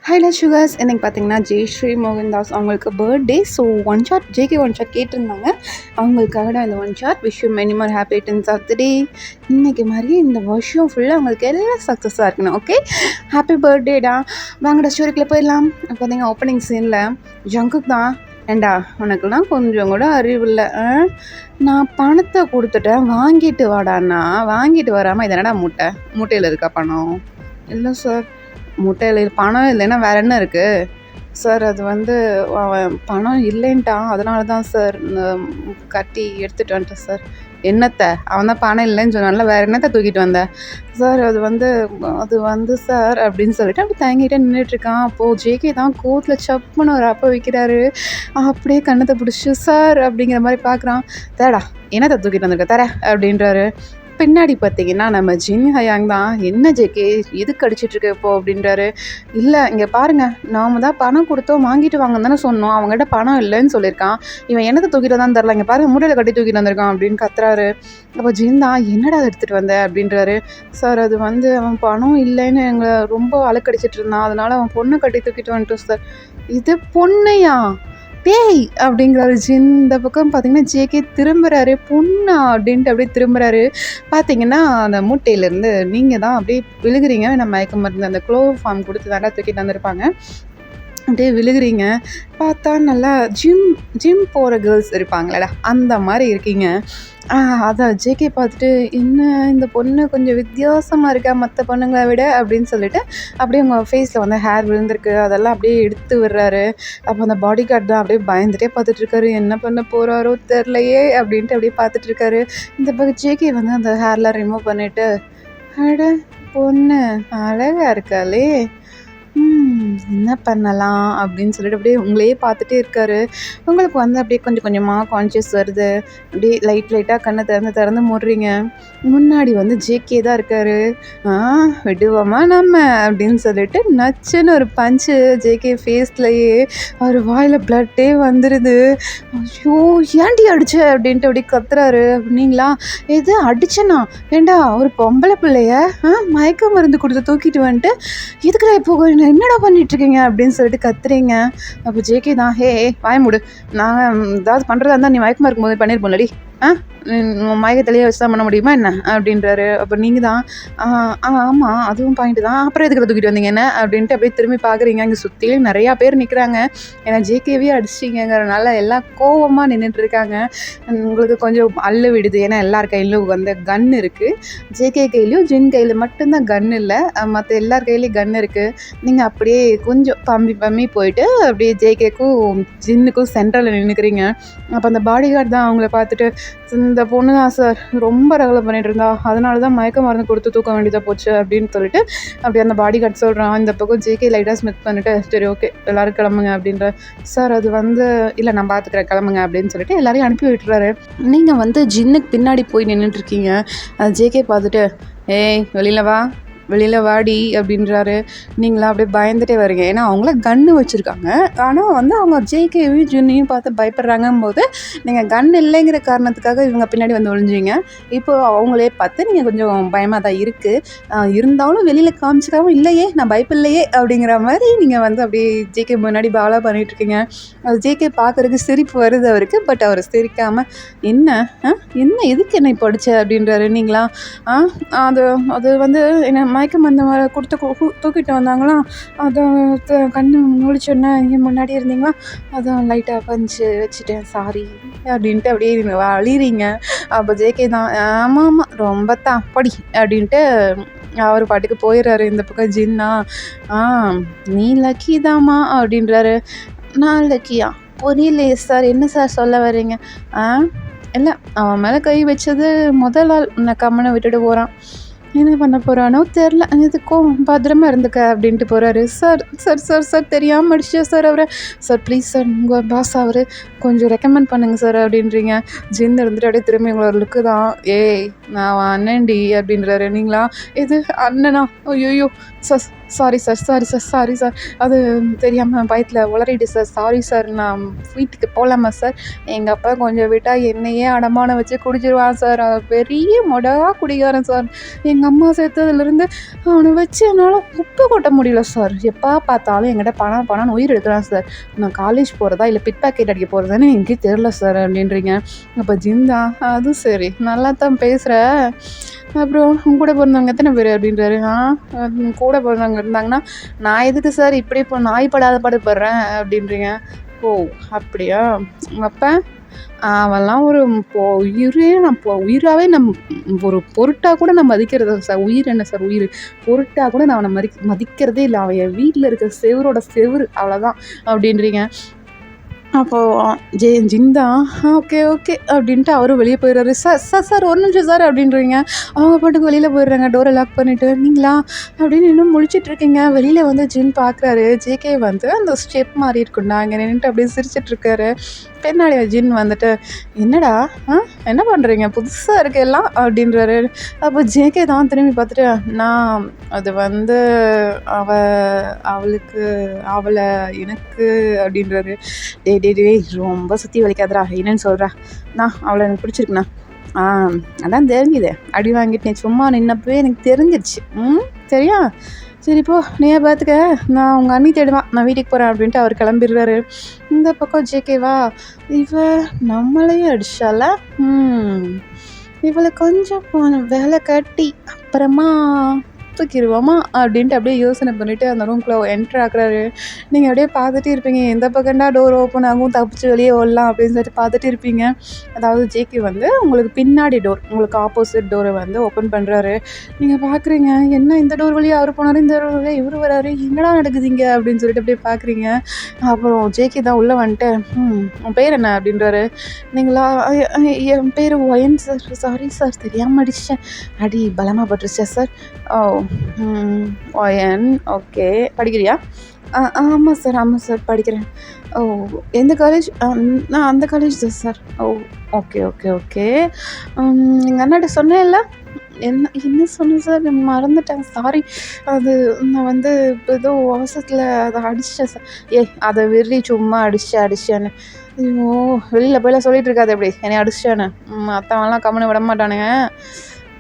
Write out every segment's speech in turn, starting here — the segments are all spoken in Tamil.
ஹைல சுகர்ஸ் இன்னைக்கு பார்த்தீங்கன்னா ஜெயஸ்ரீ மோகன்தாஸ் அவங்களுக்கு birthday. So one shot JK one shot கேட்டிருந்தாங்க. அவங்களுக்காக தான் இந்த one shot. Wish you many more happy returns of the day. இன்றைக்கி மாதிரி இந்த வருஷம் ஃபுல்லாக அவங்களுக்கு எல்லாம் சக்ஸஸாக இருக்கணும். ஓகே, ஹாப்பி பர்த்டேடா. வாங்கடா ஸ்டோரிக்குள்ளே போயிடலாம். பார்த்தீங்கன்னா ஓப்பனிங் சீனில் ஜங்குக் தான், ஏண்டா உனக்குலாம் கொஞ்சம் கூட அறிவில்லை, நான் பணத்தை கொடுத்துட்டேன் வாங்கிட்டு வாடான்னா வாங்கிட்டு வராமல் இது என்னடா மூட்டையில் இருக்கா பணம்? இல்லை சார், முட்டையில் பணம் இல்லைன்னா வேறு என்ன இருக்குது சார்? அது வந்து அவன் பணம் இல்லைன்ட்டான், அதனால தான் சார் கட்டி எடுத்துகிட்டு வந்துட்டேன் சார். என்னத்தை? அவன் தான் பணம் இல்லைன்னு சொன்னால வேறு என்னத்தை தூக்கிட்டு வந்தேன் சார்? அது வந்து சார் அப்படின்னு சொல்லிட்டு அப்படி தயங்கிட்டே நின்றுட்டுருக்கான். அப்போது ஜேகே தான் கோத்தில் சப்புன்னு ஒரு அப்போ வைக்கிறாரு. அப்படியே கண்ணத்தை பிடிச்சி சார் அப்படிங்கிற மாதிரி பார்க்குறான். தேடா என்னத்தை தூக்கிட்டு வந்திருக்க தர அப்படின்றாரு. பின்னாடி பார்த்தீங்கன்னா நம்ம ஜின் ஹயாங் தான், என்ன ஜேகே எதுக்கு அடிச்சிட்ருக்க இப்போ அப்படின்றாரு. இல்லை இங்கே பாருங்கள், நாம தான் பணம் கொடுத்தோம் வாங்கிட்டு வாங்க தானே சொன்னோம், அவங்ககிட்ட பணம் இல்லைன்னு சொல்லியிருக்கான், இவன் என்னத்தை தூக்கிட்டு தான் தெரில, இங்கே பாருங்கள் மூட்டையில் கட்டி தூக்கிட்டு வந்திருக்கான் அப்படின்னு கத்துறாரு. அப்போ ஜின் தான் என்னடா அதை எடுத்துகிட்டு வந்த அப்படின்றாரு. சார் அது வந்து அவன் பணம் இல்லைன்னு எங்களை ரொம்ப அலக்கடிச்சிட்டு இருந்தான், அதனால் அவன் பொண்ணை கட்டி தூக்கிட்டு வந்துட்டோம் சார். இது பொண்ணையா பேய் அப்படிங்கிறாரு ஜின். இந்த பக்கம் பார்த்தீங்கன்னா ஜேகே திரும்புகிறாரு. பொண்ணா அப்படின்ட்டு அப்படியே திரும்புகிறாரு. பார்த்தீங்கன்னா அந்த மூட்டையிலேருந்து நீங்கள் தான் அப்படியே விழுகிறீங்க. நம்ம மயக்க மருந்து அந்த குளோரோஃபார்ம் கொடுத்து தாண்டா தூக்கிட்டு வந்திருப்பாங்க. அப்படியே விழுகிறீங்க. பார்த்தா நல்லா ஜிம் போகிற கேர்ள்ஸ் இருப்பாங்களேடா, அந்த மாதிரி இருக்கீங்க. அதான் ஜேகே பார்த்துட்டு, என்ன இந்த பொண்ணு கொஞ்சம் வித்தியாசமாக இருக்கா மற்ற பொண்ணுங்களை விட அப்படின்னு சொல்லிட்டு அப்படியே உங்கள் ஃபேஸில் வந்து ஹேர் விழுந்திருக்கு, அதெல்லாம் அப்படியே எடுத்து விடுறாரு. அப்போ அந்த பாடி கார்டு தான் அப்படியே பயந்துகிட்டே பார்த்துட்ருக்காரு, என்ன பண்ண போகிறாரோ தெரிலையே அப்படின்ட்டு அப்படியே பார்த்துட்ருக்காரு. இந்த பக்கம் ஜேகே வந்து அந்த ஹேர்லாம் ரிமூவ் பண்ணிவிட்டு, அட பொண்ணு அழகாக இருக்காளே, என்ன பண்ணலாம் அப்படின்னு சொல்லிட்டு அப்படியே உங்களையே பார்த்துட்டே இருக்காரு. உங்களுக்கு வந்து அப்படியே கொஞ்சம் கொஞ்சமாக கான்ஷியஸ் வருது. அப்படியே லைட்டாக கண்ணை திறந்து மூடுறீங்க. முன்னாடி வந்து ஜேகே தான் இருக்காரு. விடுவோமா நம்ம அப்படின்னு சொல்லிட்டு நச்சுன்னு ஒரு பஞ்சு ஜேகே ஃபேஸ்லையே, அவர் வாயில் பிளட்டே வந்துடுது. ஐயோ ஏன்டி அடிச்ச அப்படின்ட்டு அப்படியே கத்துறாரு. அப்படிங்களா, எது அடிச்சனா? ஏண்டா ஒரு பொம்பளை பிள்ளைய மயக்க மருந்து கொடுத்து தூக்கிட்டு வந்துட்டு இதுக்குள்ள இப்போ என்னடா பண்ணிகிட்ருக்கீங்க அப்படின்னு சொல்லிட்டு கத்துறீங்க. அப்போ ஜேகே தான், ஹே வாய மூடு, நாங்கள் ஏதாவது பண்ணுறதா இருந்தால் நீ மயக்கமாக இருக்கும்போது பண்ணியிருப்போம்லடி, மயக்கத்திலேயே வச்சு தான் பண்ண முடியுமா என்ன அப்படின்றாரு. அப்போ நீங்கள் தான், ஆமாம் அதுவும் பாயிண்ட்டு தான், அப்புறம் எதுக்கு தூக்கிட்டு வந்தீங்க என்ன அப்படின்ட்டு அப்படியே திரும்பி பார்க்குறீங்க. இங்கே சுற்றிலும் நிறையா பேர் நிற்கிறாங்க. ஏன்னா ஜேகேவே அடிச்சிட்டிங்கிறனால எல்லாம் கோவமாக நின்றுட்டுருக்காங்க. உங்களுக்கு கொஞ்சம் அள்ளு விடுது, ஏன்னா எல்லார் கையிலும் வந்து கன் இருக்குது. ஜேகே கையிலையும் ஜின் கையில் மட்டும்தான் கன் இல்லை, மற்ற எல்லார் கையிலையும் கன் இருக்குது. நீங்கள் அப்படியே கொஞ்சம் பம்மி போயிட்டு அப்படியே ஜேகேக்கும் ஜின்னுக்கும் சென்ட்ரலில் நின்றுக்கிறீங்க. அப்போ அந்த பாடி கார்டு தான் அவங்கள பார்த்துட்டு, இந்த பொண்ணு தான் சார் ரொம்ப ரகலை பண்ணிட்டு இருந்தா, அதனால தான் மயக்க மருந்து கொடுத்து தூக்க வேண்டியதாக போச்சு அப்படின்னு சொல்லிட்டு அப்படி அந்த பாடி கார்டு சொல்கிறான். இந்த பக்கம் ஜேகே லைட்டாக ஸ்மித் பண்ணிட்டு, சரி ஓகே எல்லோரும் கிளம்புங்க அப்படின்ற. சார் அது வந்து இல்லை நான் பார்த்துக்கிறேன் கிளம்புங்க அப்படின்னு சொல்லிட்டு எல்லாரையும் அனுப்பி விட்டுறாரு. நீங்கள் வந்து ஜின்னுக்கு பின்னாடி போய் நின்றுட்டுருக்கீங்க. ஜேகே பார்த்துட்டு, ஏய் வெளியில் வாடி அப்படின்றாரு. நீங்களாம் அப்படியே பயந்துட்டே வரீங்க, ஏன்னா அவங்கள கன்று வச்சுருக்காங்க. ஆனால் வந்து அவங்க ஜேகேவையும் ஜின்னையும் பார்த்து பயப்படுறாங்கும் போது நீங்கள் கன் இல்லைங்கிற காரணத்துக்காக இவங்க பின்னாடி வந்து ஒழிஞ்சிங்க. இப்போது அவங்களே பார்த்து நீங்கள் கொஞ்சம் பயமாக தான் இருக்குது, இருந்தாலும் வெளியில் காமிச்சிக்காமல் இல்லையே நான் பயப்பில்லையே அப்படிங்கிற மாதிரி நீங்கள் வந்து அப்படியே ஜேகே முன்னாடி பாலாக பண்ணிகிட்ருக்கீங்க. அது ஜேகே பார்க்குறதுக்கு சிரிப்பு வருது அவருக்கு. பட் அவர் சிரிக்காமல், என்ன எதுக்கு என்னை படிச்ச அப்படின்றாரு. நீங்களா அது வந்து என்ன மயக்கம் அந்த மாதிரி கொடுத்து தூக்கிட்டு வந்தாங்களாம், அதை கண்ணு முழிச்சோன்னே என் முன்னாடி இருந்தீங்களா, அதான் லைட்டாக பஞ்சு வச்சுட்டேன் சாரி அப்படின்ட்டு அப்படியே அழிறீங்க. அப்போ ஜேகே தான், ஆமாம் ரொம்ப தான் படி அப்படின்ட்டு அவர் பாட்டுக்கு போயிடுறாரு. இந்த பக்கம் ஜின்னா, நீ லக்கி தாம்மா அப்படின்றாரு. நான் லக்கியா? புரியலையே சார், என்ன சார் சொல்ல வரீங்க? இல்லை அவன் மேலே கை வச்சது முதல் ஆள் உன்னை கம்மனை விட்டுட்டு போகிறான், என்ன பண்ண போகிறானோ தெரில, எதுக்கும் பத்திரமா இருந்துக்க அப்படின்ட்டு போகிறாரு. சார் சார் சார் சார் தெரியாமல் அடிச்சா சார் அவரை, சார் ப்ளீஸ் சார் உங்கள் பாஸ் அவர் கொஞ்சம் ரெக்கமெண்ட் பண்ணுங்கள் சார் அப்படின்றீங்க. ஜின் இருந்துட்டு அப்படியே திரும்பி உங்களை ஒரு லுக்கு தான், ஏய் நான் அண்ணன்டி அப்படின்றாரு. நீங்களா, இது அண்ணனா? ஐயோ sir sorry sir sorry sir sorry sir அது தெரியாமல் பயத்தில் உளறிடு சார். Sorry sir. நான் வீட்டுக்கு போகலாமா சார்? எங்கள் அப்பா கொஞ்சம் விட்டால் என்னையே அடமானம் வச்சு குடிச்சிருவான் சார். பெரிய மொடா குடிகாரன் சார். எங்கள் அம்மா சேர்த்ததுலேருந்து அவனை வச்சு என்னால் உப்பு கொட்ட முடியல சார். எப்போ பார்த்தாலும் என்கிட்ட பணம் பணம்னு உயிர் எடுக்கிறான் சார். நான் காலேஜ் போகிறதா இல்லை பிட் பாக்கெட் அடிக்க போகிறதான்னு எனக்கு தெரில சார் அப்படின்றீங்க. அப்போ ஜிந்தா அது சரி நல்லா தான் பேசுகிற, அப்புறம் உங்க கூட பிறந்தவங்க எத்தனை பேர் அப்படின்றாரு. கூட பிறந்தவங்க இருந்தாங்கன்னா நான் எதுக்கு சார் இப்படி இப்போ நாய் படாத பாடுபடுறேன் அப்படின்றீங்க. ஓ அப்படியா? அப்போ அவெல்லாம் ஒரு உயிரே நான் உயிராகவே ஒரு பொருட்டாக கூட நான் மதிக்கிறது சார். உயிர் என்ன சார் உயிர்? பொருட்டாக கூட நான் அவனை மதிக்கிறதே இல்லை. அவன் என் வீட்டில் இருக்க செவரோட செவுரு அவ்வளோதான் அப்படின்றீங்க. அப்போது ஜிந்தா ஓகே ஓகே அப்படின்ட்டு அவரும் வெளியே போயிடுறாரு. சார் சார் சார் ஒரு நிமிஷம் சார் அப்படின்றீங்க. அவங்க பாட்டுக்கு வெளியில் போயிடுறாங்க டோரை லாக் பண்ணிவிட்டு. நீங்களா அப்படின்னு இன்னும் முழிச்சிட்ருக்கீங்க. வெளியில் வந்து ஜின் பார்க்குறாரு. ஜேகே வந்து அந்த ஸ்டெப் மாறி இருக்குண்டா அங்கே நின்றுட்டு அப்படியே சிரிச்சிட்ருக்காரு. பின்னாடி ஜின் வந்துட்டு என்னடா என்ன பண்ணுறீங்க புதுசாக இருக்கு எல்லாம் அப்படின்றாரு. அப்போ ஜேகே தான் திரும்பி பார்த்துட்டு நான் அது வந்து அவளுக்கு அவளை எனக்கு அப்படின்றாரு. டேய் ரொம்ப சுற்றி வலிக்காதரா என்னன்னு சொல்கிறா. நான் அவளை எனக்கு பிடிச்சிருக்குண்ணா. அதான் தெரிஞ்சுது. அடி வாங்கிட்டு நீ சும்மா நின்னப்பவே எனக்கு தெரிஞ்சிருச்சு. சரியா? சரி போ நீயே பார்த்துக்க, நான் உங்கள் அண்ணி தேடுவான், நான் வீட்டுக்கு போகிறேன் அப்படின்ட்டு அவர் கிளம்பிடுறாரு. இந்த பக்கம் ஜேகேவா இவ நம்மளையும் அடிச்சால, இவளை கொஞ்சம் வேலை கட்டி அப்புறமா தூக்கிடுவோமா அப்படின்ட்டு அப்படியே யோசனை பண்ணிவிட்டு அந்த ரூம்குள்ளே என்ட்ரு ஆக்குறாரு. நீங்கள் அப்படியே பார்த்துட்டே இருப்பீங்க, எந்த பக்கம்டா டோர் ஓப்பன் ஆகும் தப்பிச்சு வெளியே ஓடலாம் அப்படின்னு சொல்லிட்டு பார்த்துட்டு இருப்பீங்க. அதாவது ஜேகே வந்து உங்களுக்கு பின்னாடி டோர், உங்களுக்கு ஆப்போசிட் டோரை வந்து ஓப்பன் பண்ணுறாரு. நீங்கள் பார்க்குறீங்க, என்ன இந்த டோர் வழியாக அவர் போனார், இந்த டோர் வழியாக இவர் வராரு, என்னடா நடக்குதுங்க அப்படின்னு சொல்லிட்டு அப்படியே பார்க்குறீங்க. அப்புறம் ஜேகே தான் உள்ளே வந்துட்டு உன் பேர் என்ன அப்படின்றாரு. நீங்களா என் பேர் ஒயன் சார். சாரி சார் தெரியாமல் அடிச்சேன். அடி பலமாக பட்டுருச்சா சார்? ஓ ஒயன் ஓகே. படிக்கிறியா? ஆமாம் சார் படிக்கிறேன். ஓ எந்த காலேஜ்? நான் அந்த காலேஜ் தான் சார். ஓ ஓகே ஓகே ஓகே. எங்கள் அண்ணாட்ட சொன்னேன்ல. என்ன சொன்னேன் சார்? மறந்துட்டேன் சாரி. அது நான் வந்து இப்போ ஏதோ அவசரத்தில் அதை அடிச்சிட்டேன் சார். அதை வெறி சும்மா அடிச்சேன்னு. ஐயோ வெளியில் போயெல்லாம் சொல்லிட்டு இருக்காது எப்படி என்னை அடிச்சிட்டேன்னு. மற்றவங்களாம் கம்முன்னு விட மாட்டானுங்க,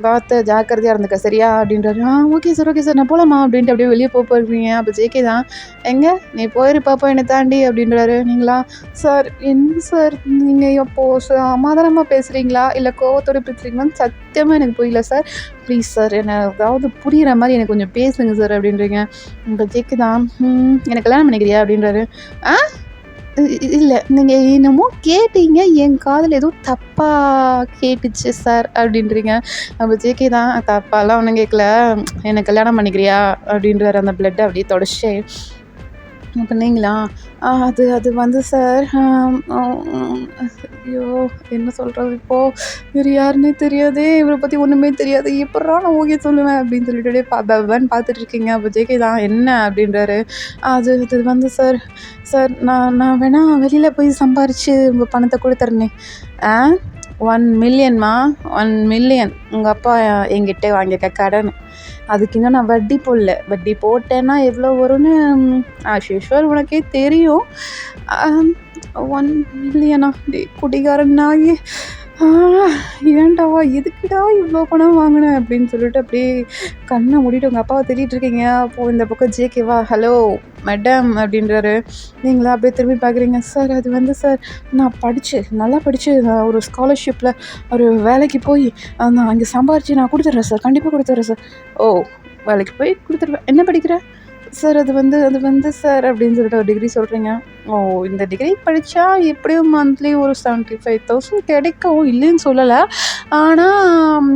பார்த்து ஜாக்கிரதையாக இருந்துக்க சரியா அப்படின்றாரு. ஓகே சார் நான் போகலாமா அப்படின்ட்டு அப்படியே வெளியே போயிருக்கீங்க. அப்போ ஜேகே தான் எங்கே நீ போயிரு பாப்பா என்னை தாண்டி அப்படின்றாரு. நீங்களா சார் என்ன சார் நீங்கள் எப்போது சமாதானமாக பேசுகிறீங்களா இல்லை கோவத்தோடு பேசுகிறீங்களான்னு சத்தியமாக எனக்கு புரியல சார். ப்ளீஸ் சார் என்னை ஏதாவது புரிகிற மாதிரி எனக்கு கொஞ்சம் பேசுங்க சார் அப்படின்றீங்க. இப்போ ஜேகே தான் எனக்கு கல்யாணம் பண்ணிக்கிறியா அப்படின்றாரு. இல்லை நீங்கள் என்னமோ கேட்டீங்க, என் காதில் ஏதோ தப்பாக கேட்டுச்சு சார் அப்படின்றீங்க. அப்போ ஜேகே தான் தப்பாலாம் ஒன்றும் கேட்கல, எனக்கு கல்யாணம் பண்ணிக்கிறியா அப்படின்றாரு அந்த பிளட்டை அப்படியே தொடச்சி. அப்போ நீங்களா அது வந்து சார் ஐயோ என்ன சொல்கிறது இப்போது, இவர் யாருன்னே தெரியாதே, இவரை பற்றி ஒன்றுமே தெரியாது, எப்பட்றா நான் ஓகே சொல்லுவேன் அப்படின்னு சொல்லிட்டு பார்த்துட்டு இருக்கீங்க. அப்போ ஜேகே தான் என்ன அப்படின்றாரு. அது வந்து சார் நான் வேணால் வெளியில் போய் சம்பாரித்து உங்கள் பணத்தை கொடுத்துறேனே. 1 மில்லியன்மா 1 மில்லியன் உங்கள் அப்பா என்கிட்ட வாங்கிக்க கடன். அதுக்கு இன்னும் நான் வட்டி போடல. வட்டி போட்டேன்னா எவ்வளோ வரும்னு யூஷுவல் உனக்கே தெரியும். 1 மில்லியனா குடிகாரனாகி ஏன்டாவா எதுக்குடா இவ்வளோ பணம் வாங்கினேன் அப்படின்னு சொல்லிட்டு அப்படியே கண்ணை மூடிட்டு உங்கள் அப்பாவை தேடிட்டு இருக்கீங்க. அப்போது இந்த பக்கம் ஜேகேவா ஹலோ மேடம் அப்படின்றாரு. நீங்களா அப்படியே திரும்பி பார்க்குறீங்க. சார் அது வந்து சார் நான் நல்லா படித்து ஒரு ஸ்காலர்ஷிப்பில் ஒரு வேலைக்கு போய் நான் அங்கே சம்பாரித்து நான் கொடுத்துட்றேன் சார், கண்டிப்பாக கொடுத்துட்றேன் சார். ஓ வேலைக்கு போய் கொடுத்துருவேன். என்ன படிக்கிறேன் சார்? அது வந்து சார் அப்படின்னு சொல்லிட்டு ஒரு டிகிரி சொல்கிறீங்க. ஓ இந்த டிகிரி படித்தா எப்படியும் மந்த்லி ஒரு 75,000 கிடைக்கும், இல்லைன்னு சொல்லலை. ஆனால்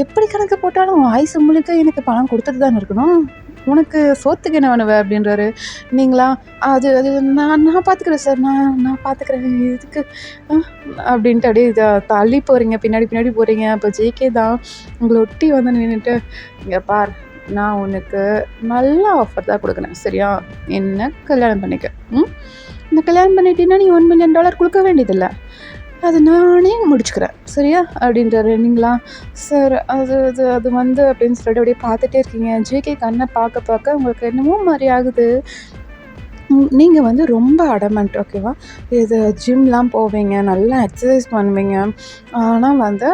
எப்படி கணக்கு போட்டாலும் ஆயுசு முழுக்க எனக்கு பணம் கொடுத்துட்டு தானே இருக்கணும், உனக்கு சோத்துக்கு என்ன வேணுவ அப்படின்றாரு. நீங்களா அது நான் பார்த்துக்கிறேன் சார், நான் பார்த்துக்கிறேன் இதுக்கு அப்படின்ட்டு அப்படியே தள்ளி போகிறீங்க, பின்னாடி போகிறீங்க. அப்போ ஜேகே தான் உங்களை ஒட்டி வந்து நின்றுட்டு இங்கே பார், நான் உனக்கு நல்ல ஆஃபர் தான் கொடுக்குறேன் சரியா, என்ன கல்யாணம் பண்ணிக்க. இந்த கல்யாணம் பண்ணிட்டீங்கன்னா நீ $1 மில்லியன் கொடுக்க வேண்டியதில்லை. அது நானே முடிச்சுக்கிறேன் சரியா அப்படின்றாரு. நீங்களா சார் அது அது அது வந்து அப்படின்னு சொல்லிட்டு அப்படியே பார்த்துட்டே இருக்கீங்க. ஜேகே கண்ணை பார்க்க பார்க்க உங்களுக்கு என்னமோ மாதிரி ஆகுது. நீங்கள் வந்து ரொம்ப அடமெண்ட் ஓகேவா. இது ஜிம்லாம் போவீங்க, நல்லா எக்ஸசைஸ் பண்ணுவீங்க. ஆனால் வந்து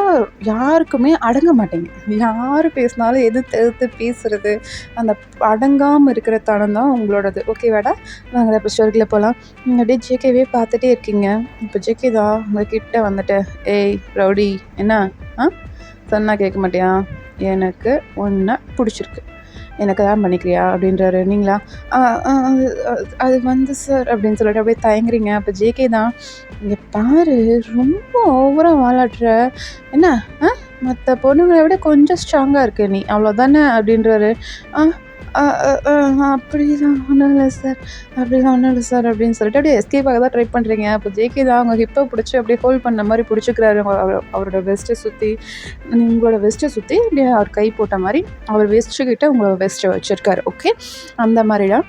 யாருக்குமே அடங்க மாட்டீங்க. யார் பேசினாலும் எதிர்த்து எதிர்த்து பேசுகிறது, அந்த அடங்காமல் இருக்கிற தனம் தான் உங்களோடது. ஓகேவாடா, நாங்கள் இப்போ ஸ்டோரிக்குள்ளே போகலாம். நீங்கள் அப்படியே ஜேகேவே பார்த்துட்டே இருக்கீங்க. இப்போ ஜேகே தான் உங்ககிட்ட வந்துட்டு, ஏய் ரவுடி என்ன ஆ சொன்னால் கேட்க மாட்டியா, எனக்கு ஒன்றை பிடிச்சிருக்கு, எனக்கு தான் பண்ணிக்கிறியா அப்படின்றாரு. நீங்களா அது அது வந்து சார் அப்படின்னு சொல்லிட்டு அப்படியே தயங்குறீங்க. அப்போ ஜேகே தான், இங்கே பாரு ரொம்ப ஓவராக வாலாடுற என்ன மற்ற பொண்ணுங்களை விட கொஞ்சம் ஸ்ட்ராங்காக இருக்க நீ, அவ்வளோதானே அப்படின்றாரு. ஆ அப்படிலாம் ஒன்றும் இல்லை சார், அப்படிலாம் ஒன்றும் இல்லை சார் அப்படின்னு சொல்லிட்டு அப்படியே எஸ்கேப் ஆக தான் ட்ரை பண்ணுறீங்க. அப்போ ஜேகே தான் அவங்க ஹிப்பை பிடிச்சி அப்படியே ஹோல்ட் பண்ண மாதிரி பிடிச்சிக்கிறாரு. அவரோட வெஸ்ட்டை சுற்றி, உங்களோட வெஸ்ட்டை சுற்றி அப்படியே அவர் கை போட்ட மாதிரி அவர் வெஸ்ட்டுக்கிட்ட உங்களோட வெஸ்ட்டை வச்சுருக்காரு. ஓகே, அந்த மாதிரி தான்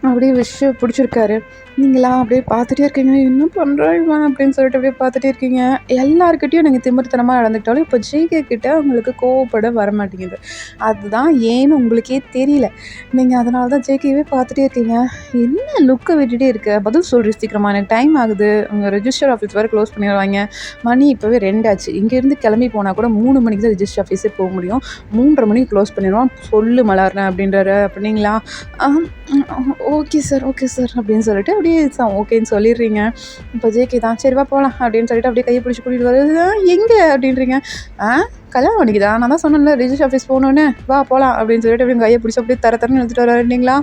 அப்படியே விஷயம் பிடிச்சிருக்காரு. நீங்களாம் அப்படியே பார்த்துட்டே இருக்கீங்க, என்ன பண்ணுறாங்க அப்படின்னு சொல்லிட்டு அப்படியே பார்த்துட்டே இருக்கீங்க. எல்லாருக்கிட்டையும் நீங்கள் திமிர்த்தனமாக நடந்துக்கிட்டாலும் இப்போ ஜேகே கிட்ட உங்களுக்கு கோவப்பட வரமாட்டேங்குது. அதுதான் ஏன்னு உங்களுக்கே தெரியல. நீங்கள் அதனால தான் ஜேகேவே பார்த்துட்டே இருக்கீங்க. என்ன லுக்கை விட்டுட்டே இருக்க, பதில் சொல்கிறீ சீக்கிரமாக, எனக்கு டைம் ஆகுது. உங்கள் ரெஜிஸ்டர் ஆஃபீஸ் வேறு க்ளோஸ் பண்ணிடுவாங்க. மணி இப்போவே 2 ஆச்சு. இங்கேருந்து கிளம்பி போனால் கூட 3 மணிக்கு தான் ரெஜிஸ்டர் ஆஃபீஸே போக முடியும். 3:30 மணிக்கு க்ளோஸ் பண்ணிடுவோம். சொல்லு மலர்னேன் அப்படின்றாரு. அப்படிங்களா ஓகே சார் அப்படின்னு சொல்லிட்டு அப்படியே ஓகேன்னு சொல்லிடுறீங்க. இப்போ ஜேகே தான் சரிவா போகலாம் அப்படின்னு சொல்லிட்டு அப்படியே கையை பிடிச்சி கூட்டிகிட்டு வருது. எங்கே அப்படின்றீங்க, கல்யாணம் பண்ணிக்குதா, நான் தான் சொன்னேன்ல ரெஜிஸ்டர் ஆஃபீஸ் போகணுன்னு, வா போகலாம் அப்படின்னு சொல்லிட்டு அப்படியே கையை பிடிச்சி அப்படியே தரன்னு எடுத்துகிட்டு வராருங்களா.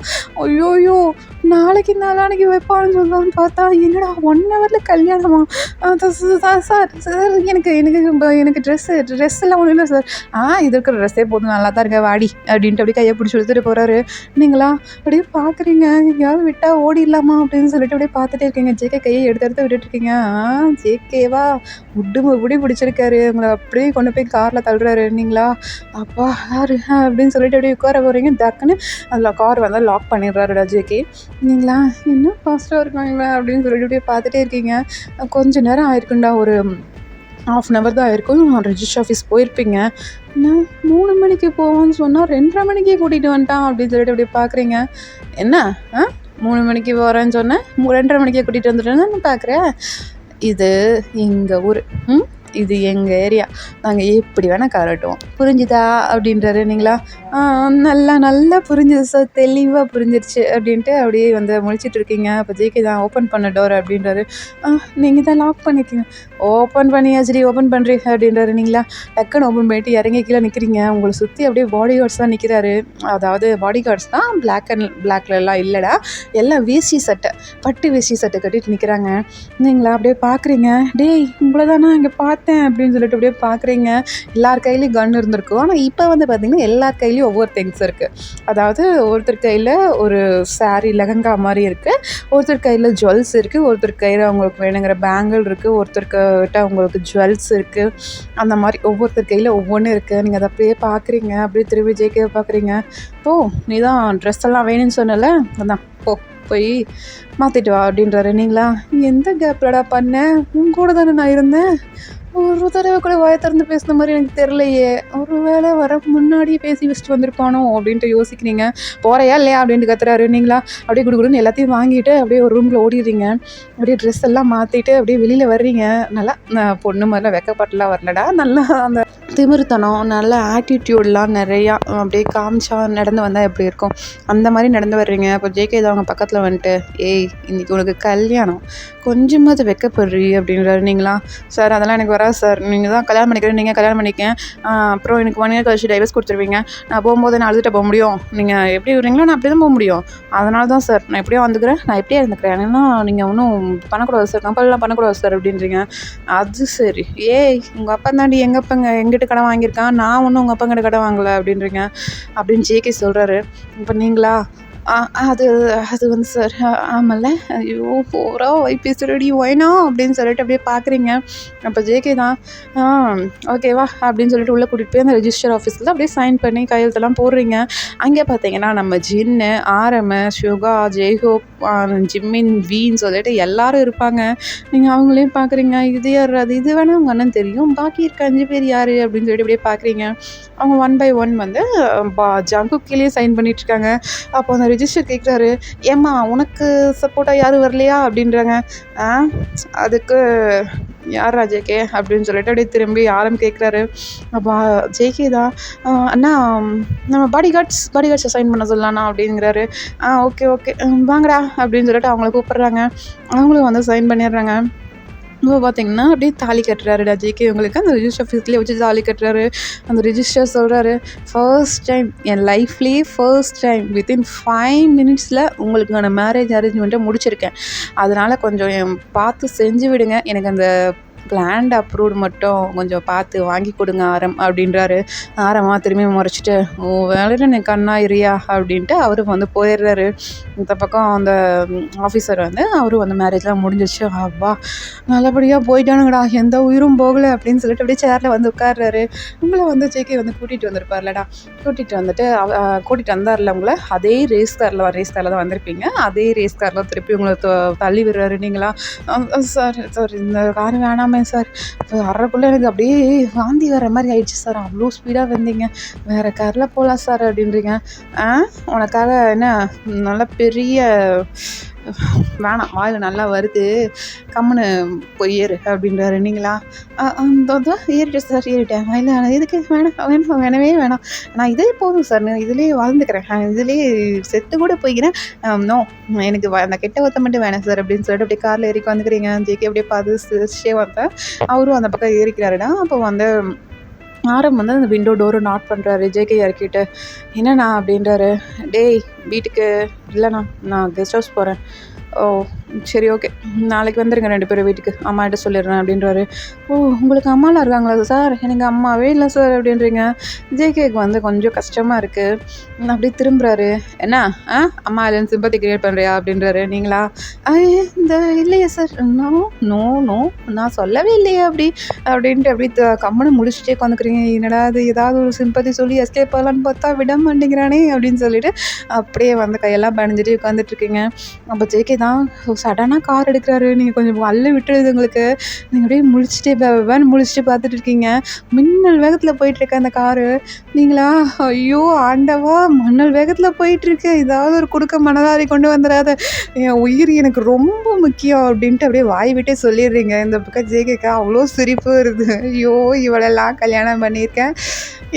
ஐயோயோ, நாளைக்கு வைப்பான்னு சொல்லலாம்னு பார்த்தா என்னடா 1 ஹவரில் கல்யாணமா, சார் எனக்கு ட்ரெஸ் எல்லாம் ஒன்றும் இல்லை சார். இது இருக்கிற ட்ரெஸ்ஸே போதும், நல்லா தான் இருக்க வாடி அப்படின்ட்டு அப்படியே கையை பிடிச்சி எடுத்துகிட்டு போகிறாரு. நீங்களா அப்படியே பார்க்குறீங்க, எங்கேயாவது விட்டால் ஓடிடலாமா அப்படின்னு சொல்லிட்டு அப்படியே பார்த்துட்டே இருக்கீங்க. ஜேகே கையை எடுத்து விட்டுட்ருக்கீங்க. ஜேகேவா முடி பிடிச்சிருக்காரு, உங்களை அப்படியே கொண்டு போய் காரில் தள்ளுறாரு. நீங்களா அப்பா யாரு அப்படின்னு சொல்லிட்டு அப்படியே உட்கார போகிறீங்க. டக்குன்னு அதில் கார் வந்து லாக் பண்ணிடுறாருடா ஜேகே. நீங்களா இன்னும் ஃபாஸ்ட்டாக இருக்காங்களா அப்படின்னு சொல்லிட்டு அப்படியே பார்த்துட்டே இருக்கீங்க. கொஞ்சம் நேரம் ஆயிருக்குண்டா, ஒரு 1/2 hour தான் ஆயிருக்கும். ரெஜிஸ்டர் ஆஃபீஸ் போயிருப்பீங்க. நான் 3 மணிக்கு போவோன்னு சொன்னால் 2:30 மணிக்கே கூட்டிகிட்டு வந்துட்டான் அப்படின்னு சொல்லிட்டு அப்படியே பார்க்குறீங்க. என்ன 3 மணிக்கு போகிறேன்னு சொன்னேன், 2:30 மணிக்கே கூட்டிகிட்டு வந்துட்டேன்னு பார்க்குறேன். இது எங்கள் ஊர், இது எங்கள் ஏரியா, நாங்கள் எப்படி வேணால் காரட்டுவோம், புரிஞ்சுதா அப்படின்றாரு. நீங்களா நல்லா புரிஞ்சுது சார், தெளிவாக புரிஞ்சிருச்சு அப்படின்ட்டு அப்படியே வந்து முழிச்சிட்டு இருக்கீங்க. அப்போ ஜேகே தான் ஓப்பன் பண்ண டோர் அப்படின்றாரு. நீங்கள் தான் லாக் பண்ணியிருக்கீங்க. ஓப்பன் பண்ணியாச்சு, ஓப்பன் பண்ணுறீ அப்படின்றாரு. நீங்களா டக்குன்னு ஓப்பன் பண்ணிட்டு இறங்கி கீழே நிற்கிறீங்க. உங்களை சுற்றி அப்படியே பாடி கார்ட்ஸ் தான் நிற்கிறாரு. அதாவது பாடி கார்ட்ஸ் தான் பிளாக்லாம் இல்லைடா, எல்லாம் வேஷ்டி சட்டை, பட்டு வேஷ்டி சட்டை கட்டிட்டு நிற்கிறாங்க. நீங்களா அப்படியே பார்க்குறீங்க. டேய் உங்களை தானே இங்கே பார்த்தேன் அப்படின்னு சொல்லிட்டு அப்படியே பார்க்குறீங்க. எல்லார் கையிலையும் கன் இருந்திருக்கும். ஆனால் இப்போ வந்து பார்த்திங்கன்னா எல்லார் கையிலையும் ஒவ்வொரு திங்ஸ் இருக்குது. அதாவது ஒருத்தர் கையில் ஒரு சாரீ லெஹங்கா மாதிரி இருக்குது, ஒருத்தர் கையில் ஜுவல்ஸ் இருக்குது, ஒருத்தர் கையில் அவங்களுக்கு வேணுங்கிற பேங்கிள் இருக்குது, ஒருத்தர்கிட்ட அவங்களுக்கு ஜுவல்ஸ் இருக்குது. அந்த மாதிரி ஒவ்வொருத்தர் கையில் ஒவ்வொன்றும் இருக்குது. நீங்கள் அதை அப்படியே பார்க்குறீங்க. அப்படியே திரும்பி ஜேகே பார்க்குறீங்க. நீ தான் ட்ரெஸ் எல்லாம் வேணும்னு சொன்னல, அதான் போய் மாற்றிட்டு வா அப்படின்றாரு. நீங்களா எந்த கேப்லடா பண்ணேன், உன் கூட தானே நான் இருந்தேன், ஒரு தடவை கூட வாயை திறந்து பேசுன மாதிரி எனக்கு தெரிலையே, ஒரு வேளை வர முன்னாடியே பேசி வச்சுட்டு வந்திருப்பானோ அப்படின்ட்டு யோசிக்கிறீங்க. போகிறையா இல்லையா அப்படின்ட்டு கத்துறாரு. நீங்களா அப்படியே குடுக்குடுன்னு எல்லாத்தையும் வாங்கிட்டு அப்படியே ஒரு ரூமில் ஓடிடுறீங்க. அப்படியே ட்ரெஸ் எல்லாம் மாற்றிட்டு அப்படியே வெளியில் வர்றீங்க. நல்லா பொண்ணு மாதிரிலாம் வெக்கப்பட்டலாம் வரலடா, நல்லா அந்த திமிர்த்தனம், நல்ல ஆட்டிடியூட்லாம் நிறையா அப்படியே காமிச்சா நடந்து வந்தால் எப்படி இருக்கும், அந்த மாதிரி நடந்து வர்றீங்க. அப்போ ஜேகே தான் அவங்க பக்கத்தில் வந்துட்டு, ஏய் இன்றைக்கி உனக்கு கல்யாணம், கொஞ்சமாவது வெக்கப்படுறீ அப்படின்றாரு. நீங்களா சார் அதெல்லாம் எனக்கு வராது சார், நீங்கள் தான் கல்யாணம் பண்ணிக்கிறேன், நீங்கள் கல்யாணம் பண்ணிக்கேன், அப்புறம் எனக்கு 1 year கழிச்சு டைவர்ஸ் கொடுத்துருவீங்க, நான் போகும்போது நான் அழுதுட்டு போக முடியும், நீங்கள் எப்படி விடுறீங்களோ நான் அப்படி தான் போக முடியும், அதனால தான் சார் நான் எப்படியோ வந்துக்கிறேன், நான் எப்படியே இருந்துக்கிறேன், ஏன்னா நீங்கள் ஒன்றும் பண்ணக்கூடாது சார், கம்பெல்லாம் பண்ணக்கூடாது சார் அப்படின்றீங்க. அது சரி, ஏய் உங்கள் அப்பா தாண்டி எங்கள் அப்பாங்க எங்கிட்ட கடன் வாங்கியிருக்கான், நான் ஒன்றும் உங்கள் அப்பா கிட்ட கடன் வாங்கலை அப்படின்றீங்க அப்படின்னு ஜேகே சொல்கிறாரு. இப்போ நீங்களா அது வந்து சார் ஆமாம்ல, ஐயோ போகிறா வைப்பேசுறடி ஒயினா அப்படின்னு சொல்லிட்டு அப்படியே பார்க்குறீங்க. அப்போ ஜேகே தான் ஓகேவா அப்படின்னு சொல்லிட்டு உள்ளே கூட்டிகிட்டு போய் அந்த ரெஜிஸ்டர் ஆஃபீஸில் அப்படியே சைன் பண்ணி கையெழுத்தெல்லாம் போடுறீங்க. அங்கே பார்த்தீங்கன்னா நம்ம ஜின்னு, ஆரம, சுகா, ஜெய்ஹோப், ஜிம்மின் வீன்னு சொல்லிட்டு எல்லாரும் இருப்பாங்க. நீங்கள் அவங்களையும் பார்க்குறீங்க. இது யார் அது இது வேணால் உங்கள் அண்ணன் தெரியும், பாக்கி இருக்க 5 பேர் யார் அப்படின்னு சொல்லிட்டு இப்படியே பார்க்குறீங்க. அவங்க ஒன் பை ஒன் வந்து ஜங்குக் கீழே சைன் பண்ணிகிட்ருக்காங்க. அப்போ அந்த ரிஜிஸ்டர் கேட்குறாரு, ஏம்மா உனக்கு சப்போர்ட்டாக யாரும் வரலையா அப்படின்றாங்க. அதுக்கு யார் ஜேகே அப்படின்னு சொல்லிட்டு அப்படியே திரும்பி ஆரம் கேட்குறாரு. அப்போ ஜேகே தான், அண்ணா நம்ம பாடி கார்ட்ஸை சைன் பண்ண சொல்லலாண்ணா அப்படிங்கிறாரு. ஓகே ஓகே வாங்கடா அப்படின்னு சொல்லிட்டு அவங்கள கூப்பிட்றாங்க. அவங்களும் வந்து சைன் பண்ணிடுறாங்க. இப்போ பார்த்தீங்கன்னா அப்படியே தாலி கட்டுறாருடா ஜேகே. இவங்களுக்கு அந்த ரிஜிஸ்டர் ஆஃபீஸ்லேயே வச்சு தாலி கட்டுறாரு. அந்த ரிஜிஸ்டர் சொல்கிறாரு, ஃபர்ஸ்ட் டைம் என் லைஃப்லேயே ஃபர்ஸ்ட் டைம் வித்தின் 5 மினிட்ஸில் உங்களுக்கான மேரேஜ் அரேஞ்ச்மெண்ட்டை முடிச்சிருக்கேன். அதனால் கொஞ்சம் பார்த்து செஞ்சு விடுங்க. எனக்கு அந்த லேண்ட் அப்ரூவ்டு மட்டும் கொஞ்சம் பார்த்து வாங்கி கொடுங்க ஆரம் அப்படின்றாரு. ஆரமாக திரும்பி முறைச்சிட்டு, ஓ வேலையில் எனக்கு கண்ணாயிரியா அப்படின்ட்டு அவரும் வந்து போயிடுறாரு. இந்த பக்கம் அந்த ஆஃபீஸர் வந்து அவரும் வந்து மேரேஜ்லாம் முடிஞ்சிச்சு. அப்பா நல்லபடியாக போயிட்டானுங்கடா, எந்த உயிரும் போகலை அப்படின்னு சொல்லிட்டு அப்படியே சேரில் வந்து உட்கார்றாரு. உங்களை வந்து ஜேகே வந்து கூட்டிகிட்டு வந்திருப்பார்லடா, கூட்டிகிட்டு வந்துட்டு கூட்டிகிட்டு வந்தார்ல உங்களை, அதே ரேஸ் காரில் தான் வந்திருப்பீங்க. அதே ரேஸ் காரில் திருப்பி உங்களை தள்ளி விடுறாரு. நீங்களா, சார் இந்த கார் வேணாமே சார், இப்போ வர்றக்குள்ளே எனக்கு அப்படியே வாந்தி வர மாதிரி ஆயிடுச்சு சார், அவ்வளோ ஸ்பீடாக வந்தீங்க, வேறு காரில் போகலாம் சார் அப்படின்றீங்க. உனக்காக என்ன நல்ல பெரிய வேணாம், வாயில் நல்லா வருது, கம்முன்னு போய் ஏறு அப்படின்றாரு. நீங்களா, ஏறிட்டேன் சார், ஏறிட்டேன், வாயில் எதுக்கு வேணவே வேணாம், நான் இதே போதும் சார், நான் இதிலே வாழ்ந்துக்கிறேன், இதிலே செத்து கூட போய்க்கிறேன், நோ எனக்கு அந்த கெட்ட ஒத்த மட்டும் வேணாம் சார் அப்படின்னு சொல்லிட்டு அப்படியே காரில் ஏறிக்கு வந்துக்கிறீங்க. ஜேகே அப்படியே பார்த்து சிரிச்சே வந்தேன். அவரும் அந்த பக்கம் ஏறிக்கிறாருடா. அப்போ வந்து ஆரம் வந்து அந்த விண்டோ டோரை நாட் பண்ணுறாரு. ஜேகே இறக்கிட்டு, என்னண்ணா அப்படின்றாரு. டேய் வீட்டுக்கு இல்லைண்ணா, நான் கெஸ்ட் ஹவுஸ் போகிறேன். ஓ சரி ஓகே, நாளைக்கு வந்துடுங்க 2 பேரும் வீட்டுக்கு, அம்மாகிட்ட சொல்லிடுறேன் அப்படின்றாரு. ஓ உங்களுக்கு அம்மாலாம் இருக்காங்களா சார்? எனக்கு அம்மாவே இல்லை சார் அப்படின்றீங்க. ஜேகேக்கு வந்து கொஞ்சம் கஷ்டமாக இருக்குது. அப்படியே திரும்புகிறாரு. என்ன அம்மா இல்லைன்னு சிம்பத்தி கிரியேட் பண்ணுறியா அப்படின்றாரு. நீங்களா, இந்த இல்லையா சார், நோ நோ நோ நான் சொல்லவே இல்லையே அப்படின்ட்டு அப்படி கம்முன்னு முடிச்சுட்டே உட்காந்துக்கிறீங்க. என்னடா அது, ஏதாவது ஒரு சிம்பத்தி சொல்லி எஸ்கேப் ஆகலான்னு பார்த்தா விட மாட்டேங்கிறானே அப்படின்னு சொல்லிட்டு அப்படியே வந்து கையெல்லாம் பணிஞ்சிட்டு உட்காந்துட்ருக்கீங்க. அப்போ ஜேகே தான் சடனாக கார் எடுக்கிறாரு. நீங்கள் கொஞ்சம் வல்ல விட்டுருது உங்களுக்கு. நீங்கள் அப்படியே முழிச்சிட்டு பார்த்துட்டு இருக்கீங்க. மின்னல் வேகத்தில் போயிட்டுருக்க அந்த காரு. நீங்களா, ஐயோ ஆண்டவா மன்னல் வேகத்தில் போயிட்டுருக்கு, ஏதாவது ஒரு குடுக்க மனதாரி கொண்டு வந்துடாத, என் உயிர் எனக்கு ரொம்ப முக்கியம் அப்படின்ட்டு அப்படியே வாய் விட்டே சொல்லிடுறீங்க. இந்த பக்கம் ஜேகேக்கா அவ்வளோ சிரிப்பு வருது. ஐயோ இவளெல்லாம் கல்யாணம் பண்ணியிருக்கேன்,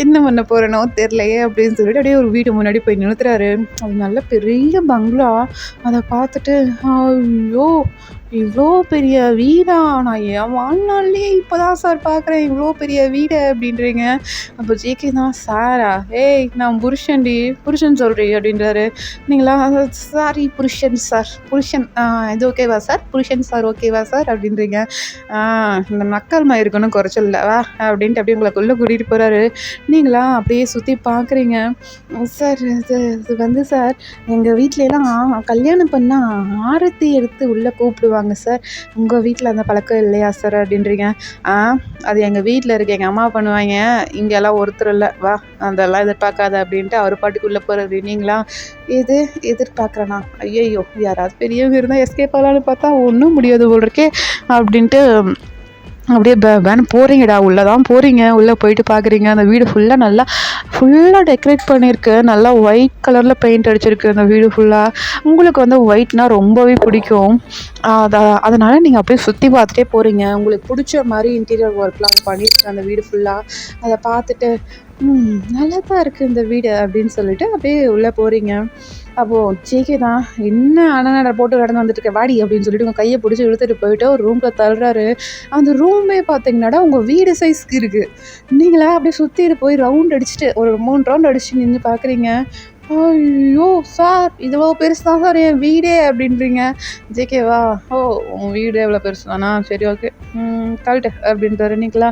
என்ன பண்ண போகிறேனோ தெரிலையே அப்படின்னு சொல்லிட்டு அப்படியே ஒரு வீடு முன்னாடி போய் நிறுத்துறாரு. அது நல்ல பெரிய பங்களா. அதை பார்த்துட்டு, ஐயோ இவ்வளோ பெரிய வீடா, நான் என் வாழ்நாள்லேயே இப்போ தான் சார் பார்க்குறேன் இவ்வளோ பெரிய வீடு அப்படின்றீங்க. அப்போ ஜேகே தான், சாரா ஏய் நான் புருஷன் சொல்கிறீ அப்படின்றாரு. நீங்களா, சாரி புருஷன் சார், புருஷன் இது ஓகேவா சார், புருஷன் சார் ஓகேவா சார் அப்படின்றீங்க. இந்த நக்கல் மயிருக்குன்னு குறைச்சல வா அப்படின்ட்டு அப்படியே உங்களுக்குள்ளே கூட்டிகிட்டு போகிறாரு. நீங்களா அப்படியே சுற்றி பார்க்குறீங்க. சார் இது வந்து சார் எங்கள் வீட்டிலலாம் கல்யாணம் பண்ணால் ஆரத்தி எடுத்து உள்ளே கூப்பிடுவாங்க சார், உங்கள் வீட்டில் அந்த பழக்கம் இல்லையா சார் அப்படின்றீங்க. அது எங்கள் வீட்டில் இருக்குது, எங்கள் அம்மா பண்ணுவாங்க, இங்கெல்லாம் ஒருத்தர் இல்லை, வா அதெல்லாம் எதிர்பார்க்காத அப்படின்ட்டு அவர் பாட்டுக்குள்ளே போகிறது. நீங்களா, எதிர்பார்க்குறேண்ணா, ஐயையோ யாராவது பெரியவங்க இருந்தால் எஸ்கேப் ஆகலான்னு பார்த்தா ஒன்றும் முடியாது போல் இருக்கே அப்படின்ட்டு அப்படியே வேணும் போகிறீங்கடா, உள்ளே தான் போகிறீங்க. உள்ளே போயிட்டு பார்க்குறீங்க, அந்த வீடு ஃபுல்லாக டெக்கரேட் பண்ணியிருக்கு. நல்லா ஒயிட் கலரில் பெயிண்ட் அடிச்சிருக்கு அந்த வீடு ஃபுல்லாக. உங்களுக்கு வந்து ஒயிட்னால் ரொம்பவே பிடிக்கும். அதனால் நீங்கள் அப்படியே சுற்றி பார்த்துட்டே போகிறீங்க. உங்களுக்கு பிடிச்ச மாதிரி இன்டீரியர் ஒர்க்லாம் பண்ணியிருக்கு அந்த வீடு ஃபுல்லாக. அதை பார்த்துட்டு நல்லா தான் இருக்குது இந்த வீடு அப்படின்னு சொல்லிட்டு அப்படியே உள்ளே போகிறீங்க. அப்போது ஜேகே தான், என்ன அண்ணனை போட்டு கடந்து வந்துட்டுருக்க வாடி அப்படின்னு சொல்லிட்டு உங்கள் கையை பிடிச்சி இழுத்துட்டு போயிட்டு ஒரு ரூமில் தள்ளுறாரு. அந்த ரூமே பார்த்தீங்கன்னாடா உங்கள் வீடு சைஸ்க்கு இருக்குது. நீங்களா அப்படியே சுற்றிட்டு போய் ரவுண்ட் அடிச்சுட்டு ஒரு 3 ரவுண்ட் அடிச்சு நின்று பார்க்குறீங்க. ஐயோ சார் இவ்வளோ பெருசு தான் சார் என் வீடே அப்படின்றீங்க. ஜேகேவா, ஓ உன் வீடு எவ்வளோ பெருசு தானா, சரி ஓகே கழட்டு அப்படின்ட்டு நீங்களா,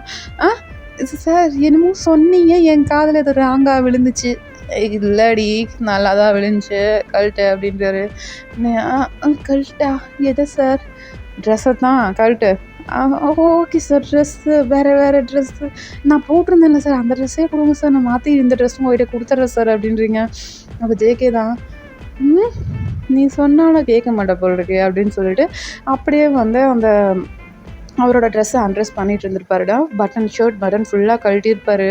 சார் என்னமோ சொன்னீங்க, என் காதில் ஏதோ ராங்காக விழுந்துச்சு. இல்லடி நல்லா தான் விழுந்துச்சு, கழட்டு அப்படின்றாரு. கழட்டா, எதை சார்? ட்ரெஸ்ஸை தான் கழட்டு. ஓகே சார், ட்ரெஸ்ஸு வேறு ட்ரெஸ்ஸு நான் போட்டிருந்தேன்ல சார், அந்த ட்ரெஸ்ஸே கொடுங்க சார், நான் மாற்றி இந்த ட்ரெஸ்ஸும் உங்கள்கிட்ட கொடுத்துட்றேன் சார் அப்படின்றீங்க. அப்போ ஜேகே தான், நீ சொன்னாலும் கேட்க மாட்ட போல இருக்கே அப்படின்னு சொல்லிட்டு அப்படியே வந்து அந்த அவரோட ட்ரெஸ்ஸை அன்ட்ரெஸ் பண்ணிட்டு இருந்திருப்பாருடா. பட்டன் ஃபுல்லாக கழட்டியிருப்பாரு.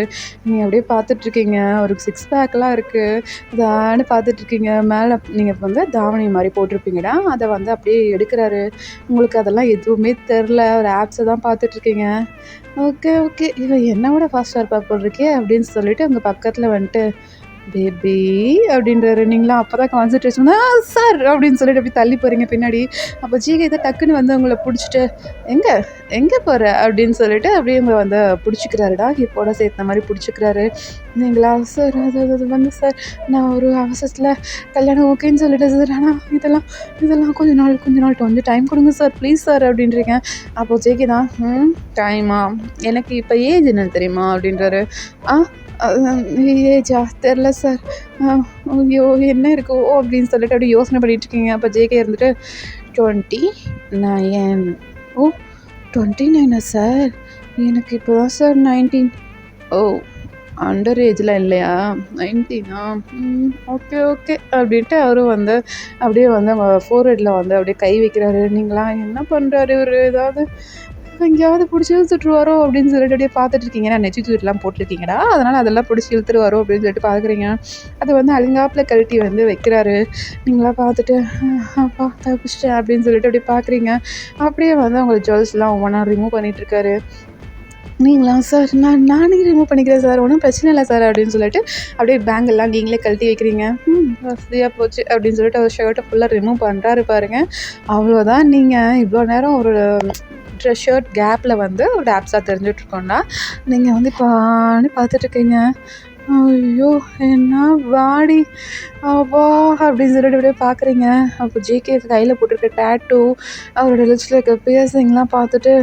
நீங்கள் அப்படியே பார்த்துட்ருக்கீங்க. அவருக்கு சிக்ஸ் பேக்லாம் இருக்குது. இதான்னு பார்த்துட்ருக்கீங்க. மேலே நீங்கள் வந்து தாவணி மாதிரி போட்டிருப்பீங்கடா, அதை வந்து அப்படியே எடுக்கிறாரு. உங்களுக்கு அதெல்லாம் எதுவுமே தெரில. ஒரு ஆப்ஸை தான் பார்த்துட்ருக்கீங்க. ஓகே ஓகே, இவன் என்னை விட ஃபாஸ்ட்டாக இருப்பா போல் இருக்கே அப்படின்னு சொல்லிட்டு அங்கே பக்கத்தில் வந்துட்டு பேபி அப்படின்றாரு. நீங்களாம் அப்போ தான் கான்சன்ட்ரேஷன் சார் அப்படின்னு சொல்லிட்டு அப்படி தள்ளி போகிறீங்க பின்னாடி. அப்போ ஜிகே தான் டக்குன்னு வந்து உங்களை பிடிச்சிட்டு எங்கே எங்கே போகிற அப்படின்னு சொல்லிட்டு அப்படியே உங்களை வந்து பிடிச்சிக்கிறாருடா. இப்போட சேர்த்த மாதிரி பிடிச்சிக்கிறாரு. நீங்களா சார் அது வந்து சார் நான் ஒரு அவசரத்தில் கல்யாணம் ஓகேன்னு சொல்லிட்டேன் சார். ஆனால் இதெல்லாம் கொஞ்ச நாள் கொஞ்சம் டைம் கொடுங்க சார் ப்ளீஸ் சார் அப்படின்றீங்க. அப்போது ஜேகே தான் டைமா எனக்கு இப்போ ஏஜ் என்ன தெரியுமா அப்படின்றாரு. ஏஜா தெரில சார். ஐயோ என்ன இருக்கோ அப்படின்னு சொல்லிட்டு அப்படியே யோசனை பண்ணிகிட்ருக்கீங்க. அப்போ ஜேகே இருந்துட்டு 29. ஓ 29 சார்? எனக்கு இப்போ தான் சார் 19. ஓ அண்டர் ஏஜ்லாம் இல்லையா? 19 ஓகே ஓகே அப்படின்ட்டு அவரும் வந்து அப்படியே வந்து ஃபோர்ஹெட்டில் வந்து அப்படியே கை வைக்கிறாரு. நீங்களா என்ன பண்ணுறாரு இவர்? ஏதாவது எங்கேயாவது பிடிச்சி இழுத்துட்ருவாரோ அப்படின்னு சொல்லிட்டு அப்படியே பார்த்துட்டு இருக்கீங்க. நான் நெச்சி தூரிலாம் போட்டிருக்கீங்கடா, அதனால் அதெல்லாம் பிடிச்சி இழுத்துருவாரோ அப்படின்னு சொல்லிட்டு பார்க்குறீங்க. அது வந்து அழுங்காப்பில் கழட்டி வந்து வைக்கிறாரு. நீங்களாம் பார்த்துட்டு அப்பா தப்பிச்சிட்டேன் அப்படின்னு சொல்லிட்டு அப்படியே பார்க்குறீங்க. அப்படியே வந்து அவங்க ஜுவல்ஸ்லாம் ஒவ்வொன்றா ரிமூவ் பண்ணிகிட்ருக்காரு. நீங்களா சார் நானே ரிமூவ் பண்ணிக்கிறேன் சார், ஒன்றும் பிரச்சனை இல்லை சார் அப்படின்னு சொல்லிட்டு அப்படியே பேங்கெல்லாம் நீங்களே கழட்டி வைக்கிறீங்க. வசதியாக போச்சு அப்படின்னு சொல்லிட்டு அவர் ஷர்ட்டை ஃபுல்லாக ரிமூவ் பண்ணுறாரு பாருங்க. அவ்வளோதான். நீங்கள் இவ்வளோ நேரம் ஒரு ஷர்ட் கேப்பில் வந்து ஒரு ஆப்ஸாக தெரிஞ்சிட்ருக்கோன்னா நீங்கள் வந்து இப்போ பார்த்துட்ருக்கீங்க. ஐயோ என்ன வாடி அப்பா அப்படின்னு சொல்லிட்டு அப்படியே பார்க்குறீங்க. அப்போ ஜேகே கையில் போட்டிருக்க டேட்டூ, அவரோட லிப்ஸில் இருக்க பியர்சிங்லாம் பார்த்துட்டு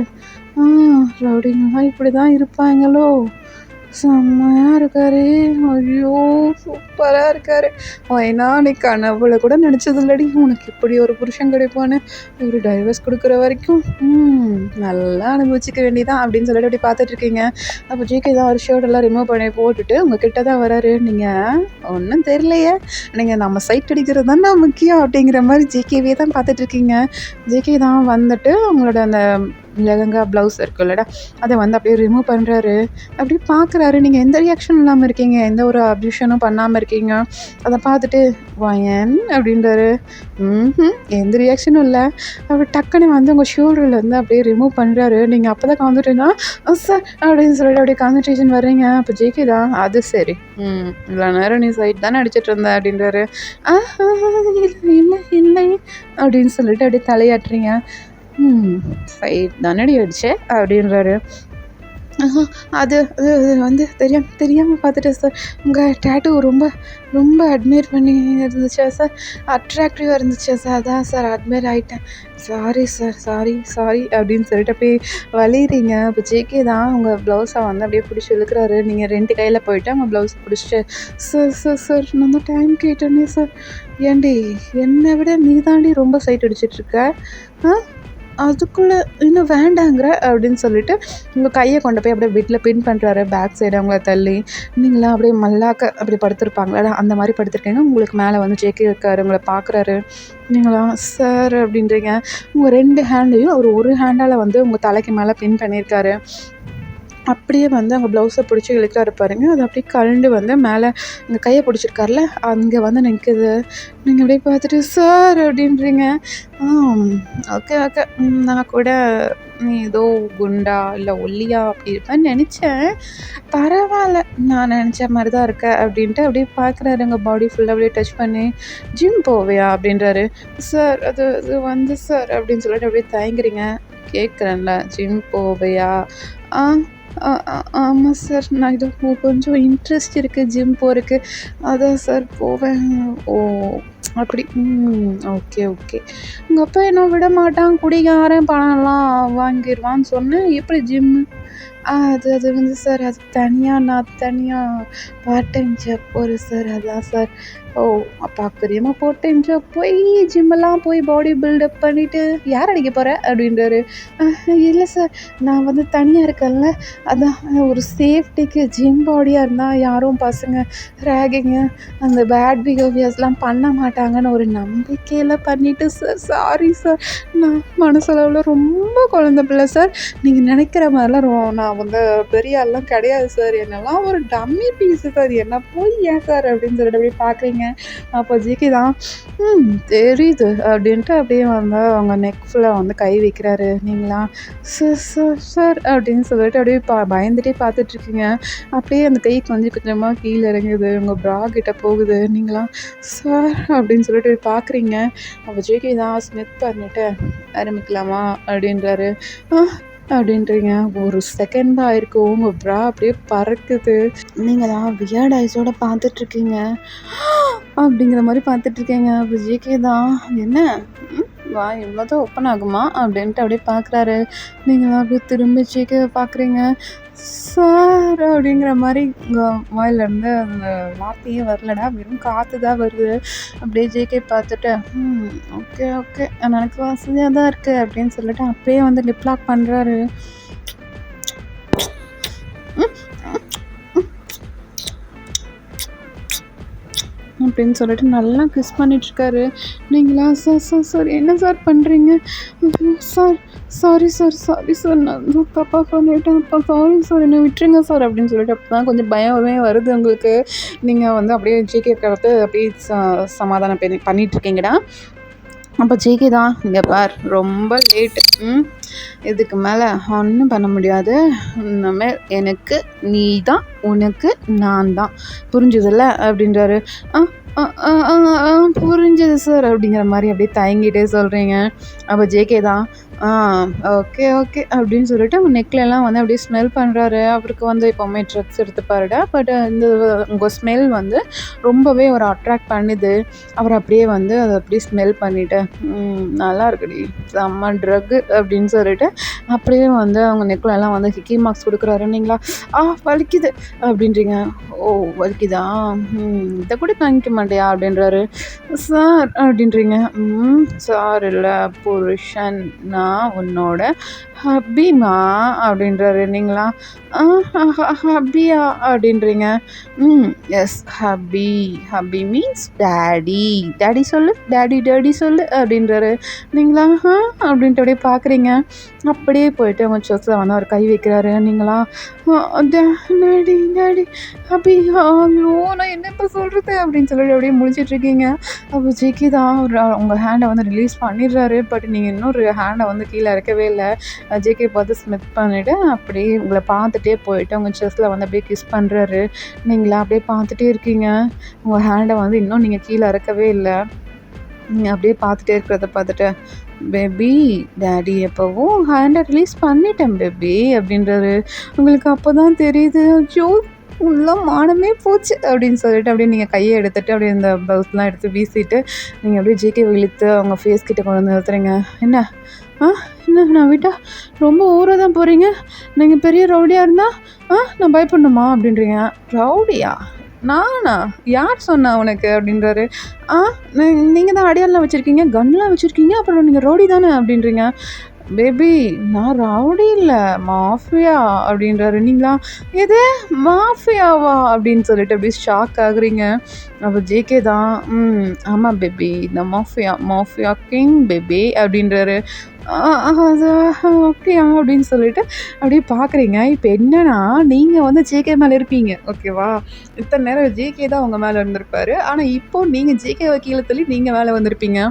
ரவுடிங்கெல்லாம் இப்படி தான் இருப்பாங்களோ, செம்மையாக இருக்காரு, ஐயோ சூப்பராக இருக்காரு, ஏன்னா நீ கனவுல கூட நினச்சதில்லடி உனக்கு இப்படி ஒரு புருஷன் கிடைப்பான்னு, ஒரு டைவர்ஸ் கொடுக்குற வரைக்கும் நல்லா அனுபவிச்சிக்க வேண்டியதான் அப்படின்னு சொல்லிட்டு அப்படி பார்த்துட்ருக்கீங்க. அப்போ ஜிகே தான் ஒரு ஷர்ட்டெல்லாம் ரிமூவ் பண்ணி போட்டுட்டு உங்கள் கிட்ட தான் வராரு. நீங்கள் ஒன்றும் தெரியலையே, நீங்கள் நம்ம சைட் அடிக்கிறது தான் தான் முக்கியம் அப்படிங்கிற மாதிரி ஜிகேவே தான் பார்த்துட்ருக்கீங்க. ஜிகே தான் வந்துட்டு உங்களோட அந்த லெஹங்கா ப்ளவுஸ் இருக்குல்லடா, அதை வந்து அப்படியே ரிமூவ் பண்ணுறாரு. அப்படியே பார்க்குறாரு. நீங்கள் எந்த ரியாக்ஷன் இல்லாமல் இருக்கீங்க, எந்த ஒரு அப்யூஷனும் பண்ணாமல் இருக்கீங்க. அதை பார்த்துட்டு வயன் அப்படின்றாரு. எந்த ரியாக்ஷனும் இல்லை. அவர் டக்குன்னு வந்து உங்கள் ஷோல்டர்லேருந்து அப்படியே ரிமூவ் பண்ணுறாரு. நீங்கள் அப்போ தான் கான்சன்ட்ரேட்னா சார் அப்படின்னு சொல்லிட்டு அப்படியே கான்சன்ட்ரேஷன் வர்றீங்க. அப்போ ஜேகே தான் அது சரி இவ்வளோ நேரம் நீ சைட் தானே அடிச்சிட்டு இருந்த அப்படின்றாரு. இல்லை அப்படின்னு சொல்லிட்டு அப்படியே தலையாட்டுறீங்க. சைட் தானடி அடிச்சே அப்படின்றாரு. அது அது வந்து தெரியாமல் பார்த்துட்டேன் சார். உங்கள் டேட்டூ ரொம்ப ரொம்ப அட்மையர் பண்ணி இருந்துச்சா சார், அட்ராக்டிவாக இருந்துச்சா சார், அதான் சார் அட்மையர் ஆகிட்டேன். சாரி சார், சாரி அப்படின்னு சொல்லிட்டு அப்படியே வலிகிறீங்க. இப்போ ஜேகே தான் உங்கள் ப்ளவுஸை வந்து அப்படியே பிடிச்சி இழுக்கிறாரு. நீங்கள் 2 கையில் போயிட்டு அவங்க ப்ளவுஸை பிடிச்சிட்டு சார் நான் தான் டைம் கேட்டேனே சார். ஏன்டி என்னை விட நீ தாண்டி ரொம்ப சைட் அடிச்சிட்ருக்க, அதுக்குள்ளே இன்னும் வேண்டாங்கிற அப்படின்னு சொல்லிட்டு உங்கள் கையை கொண்டு போய் அப்படியே வீட்டில் பின் பண்ணுறாரு. பேக் சைடு அவங்கள தள்ளி. நீங்களாம் அப்படியே மல்லாக்க அப்படி படுத்துருப்பாங்களா, அந்த மாதிரி படுத்துருக்கீங்க. உங்களுக்கு மேலே வந்து ஜேகே இருக்காரு, உங்களை பார்க்குறாரு. நீங்களாம் சார் அப்படின்றீங்க. உங்கள் 2 ஹேண்டையும் ஒரு ஹேண்டால் வந்து உங்கள் தலைக்கு மேலே பின் பண்ணியிருக்காரு. அப்படியே வந்து அவங்க ப்ளவுஸை பிடிச்சி இழுக்கிறாரு பாருங்க. அது அப்படியே கழண்டு வந்து மேலே இந்த கையை பிடிச்சிருக்காருல அங்கே வந்து நிற்குது. நீங்கள் அப்படியே பார்த்துட்டு சார் அப்படின்றீங்க. ஓகே நான் கூட நீ ஏதோ குண்டா இல்லை ஒல்லியா அப்படி இருப்பேன்னு நினச்சேன், பரவாயில்ல நான் நினச்ச மாதிரி தான் இருக்க அப்படின்ட்டு அப்படியே பார்க்குறாரு. உங்கள் பாடி ஃபுல்லாக அப்படியே டச் பண்ணி ஜிம் போவியா அப்படின்றாரு. சார் அது வந்து சார் அப்படின்னு சொல்லிட்டு அப்படியே தயங்குறீங்க. கேட்குறேன்ல ஜிம் போவியா? ஆமாம் சார், நான் இது கொஞ்சம் இன்ட்ரெஸ்ட் இருக்குது ஜிம் போகிறதுக்கு, அதான் சார் போவேன். ஓ அப்படி ஓகே உங்கள் அப்பா என்ன விட மாட்டான், குடிகாரன் பணம்லாம் வாங்கிடுவான்னு சொன்னேன், எப்படி ஜிம்மு? அது அது வந்து சார் அது தனியாக நான் தனியாக பார்ட் டைம் ஜாப் போகிறேன் சார். அதான் சார். ஓ! அப்போ அக்கறையுமா பார்ட் டைம் ஜாப் போய் ஜிம்மெல்லாம் போய் பாடி பில்டப் பண்ணிவிட்டு யார் அடிக்க போகிற அப்படின்றாரு. இல்லை சார், நான் வந்து தனியாக இருக்கேன்ல, அதான் ஒரு சேஃப்டிக்கு ஜிம் பாடியாக இருந்தால் யாரும் பசங்க ரேகிங்கு அந்த பேட் பிஹேவியர்ஸ்லாம் பண்ண மாட்டாங்கன்னு ஒரு நம்பிக்கையில் பண்ணிவிட்டு சார். சாரி சார், நான் மனசளவில் ரொம்ப குழந்த பிள்ளை சார். நீங்கள் நினைக்கிற மாதிரிலாம் நான் வந்து பெரிய ஆள்லாம் கிடையாது சார். என்னெல்லாம் ஒரு டம்மி பீஸு சார். என்ன போய் ஏன் சார் அப்படின்னு சொல்லிட்டு அப்படியே பார்க்குறீங்க. அப்போ ஜிகே தான் தெரியுது அப்படின்ட்டு அப்படியே வந்து அவங்க நெக் ஃபுல்லாக வந்து கை வைக்கிறாரு. நீங்களா சார் சார் சார் அப்படின்னு சொல்லிட்டு அப்படியே பயந்துட்டே பார்த்துட்ருக்கீங்க. அப்படியே அந்த கை கொஞ்சம் கொஞ்சமாக கீழே இறங்குது, உங்கள் ப்ரா கிட்ட போகுது. நீங்களா சார் அப்படின்னு சொல்லிட்டு பார்க்குறீங்க. அப்போ ஜிகே தான் ஸ்மித் பண்ணிட்டு ஆரம்பிக்கலாமா அப்படின்றாரு. அப்படின்றீங்க. ஒரு செகண்ட் தான் ஆயிருக்கு, உங்கள் ப்ரா அப்படியே பறக்குது. நீங்கள் தான் வியர்ட் ஐஸோட பார்த்துட்ருக்கீங்க அப்படிங்கிற மாதிரி பார்த்துட்ருக்கீங்க. அப்போ ஜிகே தான் என்ன வா இவ்வளோ தான் ஓப்பன் ஆகுமா அப்படின்ட்டு அப்படியே பார்க்குறாரு. நீங்களாம் அப்படியே திரும்பி ஜிகே பார்க்குறீங்க. சார் அப்படிங்கிற மாதிரி உங்கள் வாயிலேருந்து அந்த வார்த்தையே வரலடா, வெறும் காற்று தான் வருது. அப்படியே ஜேகே பார்த்துட்டு ஓகே ஓகே எனக்கு வசதியாக தான் இருக்குது அப்படின்னு சொல்லிட்டு அப்படியே வந்து லிப் லாக் பண்ணுறாரு. அப்படின்னு சொல்லிட்டு நல்லா கிஸ் பண்ணிட்டுருக்காரு. நீங்களா சார் சார் சார் என்ன சார் பண்ணுறீங்க? Sir sorry sir sorry sir நான் தப்பாக பண்ணிட்டேன். அப்போ சாரி சார் என்னை விட்டுருங்க சார் அப்படின்னு சொல்லிட்டு அப்போ தான் கொஞ்சம் பயமே வருது உங்களுக்கு. நீங்கள் வந்து அப்படியே ஜிகே கலத்து அப்படியே சமாதானம் பண்ணிகிட்ருக்கீங்கடா. அப்போ ஜிகே தான் இங்கே பார் ரொம்ப லேட்டு, இதுக்கு மேலே ஒன்றும் பண்ண முடியாது. இனிமேல் எனக்கு நீ தான், உனக்கு நான் தான், புரிஞ்சுதில்ல அப்படின்றாரு. புரிஞ்சுது சார் அப்படிங்கிற மாதிரி அப்படியே தயங்கிட்டே சொல்கிறீங்க. அப்போ ஜேகே தான் ஓகே ஓகே அப்படின்னு சொல்லிட்டு அவங்க நெக்லெல்லாம் வந்து அப்படியே ஸ்மெல் பண்ணுறாரு. அவருக்கு வந்து எப்போவுமே ட்ரக்ஸ் எடுத்துப்பாருடா, பட் இந்த உங்கள் ஸ்மெல் வந்து ரொம்பவே ஒரு அட்ராக்ட் பண்ணுது. அவர் அப்படியே வந்து அதை அப்படியே ஸ்மெல் பண்ணிவிட்டு நல்லா இருக்குடி செம்ம ட்ரக்கு அப்படின்னு சொல்லிட்டு அப்படியே வந்து அவங்க நெக்லெல்லாம் வந்து ஹிக்கி மார்க்ஸ் கொடுக்குறாரு. நீங்களா வலிக்குது அப்படின்றீங்க. ஓ வலிக்குதா, இதை கூட காமிக்க மாட்டியா அப்படின்றாரு. சார் அப்படின்றீங்க. சார் இல்லை புருஷன், நான் உன்னோட ஹப்பிமா அப்படின்றாரு. நீங்களா ஹப்பியா அப்படின்றீங்க. எஸ் ஹப்பி, ஹப்பி மீன்ஸ் டேடி, டேடி சொல்லு, டேடி டேடி சொல்லு அப்படின்றாரு. நீங்களா அப்படின்ட்டு அப்படியே பார்க்குறீங்க. அப்படியே போயிட்டு அவங்க செஸ்ஸில் வந்து அவர் கை வைக்கிறாரு. நீங்களா டேடி டேடி ஹப்பி, ஐயோ நான் என்ன இப்போ சொல்கிறது அப்படின்னு சொல்லிட்டு அப்படியே முடிச்சிட்ருக்கீங்க. அப்போ ஜிகி தான் உங்கள் ஹேண்டை வந்து ரிலீஸ் பண்ணிடுறாரு. பட் நீங்கள் இன்னும் ஒரு ஹேண்டை வந்து கீழே இறக்கவே இல்லை. ஜேகே பார்த்து ஸ்மித் பண்ணிவிட்டு அப்படியே உங்களை பார்த்துட்டே போயிட்டு உங்கள் செஸ்ஸில் வந்து அப்படியே கிஸ் பண்ணுறாரு. நீங்களா அப்படியே பார்த்துட்டே இருக்கீங்க. உங்கள் ஹேண்டை வந்து இன்னும் நீங்கள் கீழே இறக்கவே இல்லை. நீங்கள் அப்படியே பார்த்துட்டே இருக்கிறத பார்த்துட்டு பேபி டேடி எப்போவும் ஹேண்டை ரிலீஸ் பண்ணிட்டேன் பேபி அப்படின்றாரு. உங்களுக்கு அப்போ தான் தெரியுது, ஐயோ ஃபுல்லாக மானமே போச்சு அப்படின்னு சொல்லிட்டு அப்படியே நீங்கள் கையை எடுத்துகிட்டு அப்படியே இந்த ப்ளவுஸ்லாம் எடுத்து வீசிட்டு நீங்கள் அப்படியே ஜேகே இழுத்து அவங்க ஃபேஸ் கிட்டே கொண்டு வந்து நிறுத்துறீங்க. என்ன என்ன நான் விட்டா ரொம்ப ஊராக தான் போகிறீங்க, நீங்கள் பெரிய ரவுடியாக இருந்தால் நான் பயப்படணுமா அப்படின்றீங்க. ரவுடியா நானா, யார் சொன்னா உனக்கு அப்படின்றாரு. நீங்கள் தான் அடையாளம் வச்சுருக்கீங்க, கன்லாம் வச்சுருக்கீங்க, அப்புறம் நீங்கள் ரவுடி தானே அப்படின்றீங்க. பேபி நான் ரவுடி இல்லை மாஃபியா அப்படின்றாரு. நீங்களா எது மாஃபியாவா அப்படின்னு சொல்லிட்டு அப்படியே ஷாக் ஆகுறீங்க. அப்போ ஜேகே தான் ஆமாம் பேபி இந்த மாஃபியா கிங் பேபி அப்படின்றாரு. அது அப்படியா அப்படின்னு சொல்லிட்டு அப்படியே பார்க்குறீங்க. இப்போ என்னன்னா நீங்கள் வந்து ஜேகே மேலே இருப்பீங்க ஓகேவா, இத்தனை நேரம் ஜேகே தான் உங்கள் மேலே இருந்திருப்பாரு. ஆனால் இப்போது நீங்கள் ஜேகேவை கீழே தள்ளி நீங்கள் மேலே வந்திருப்பீங்க.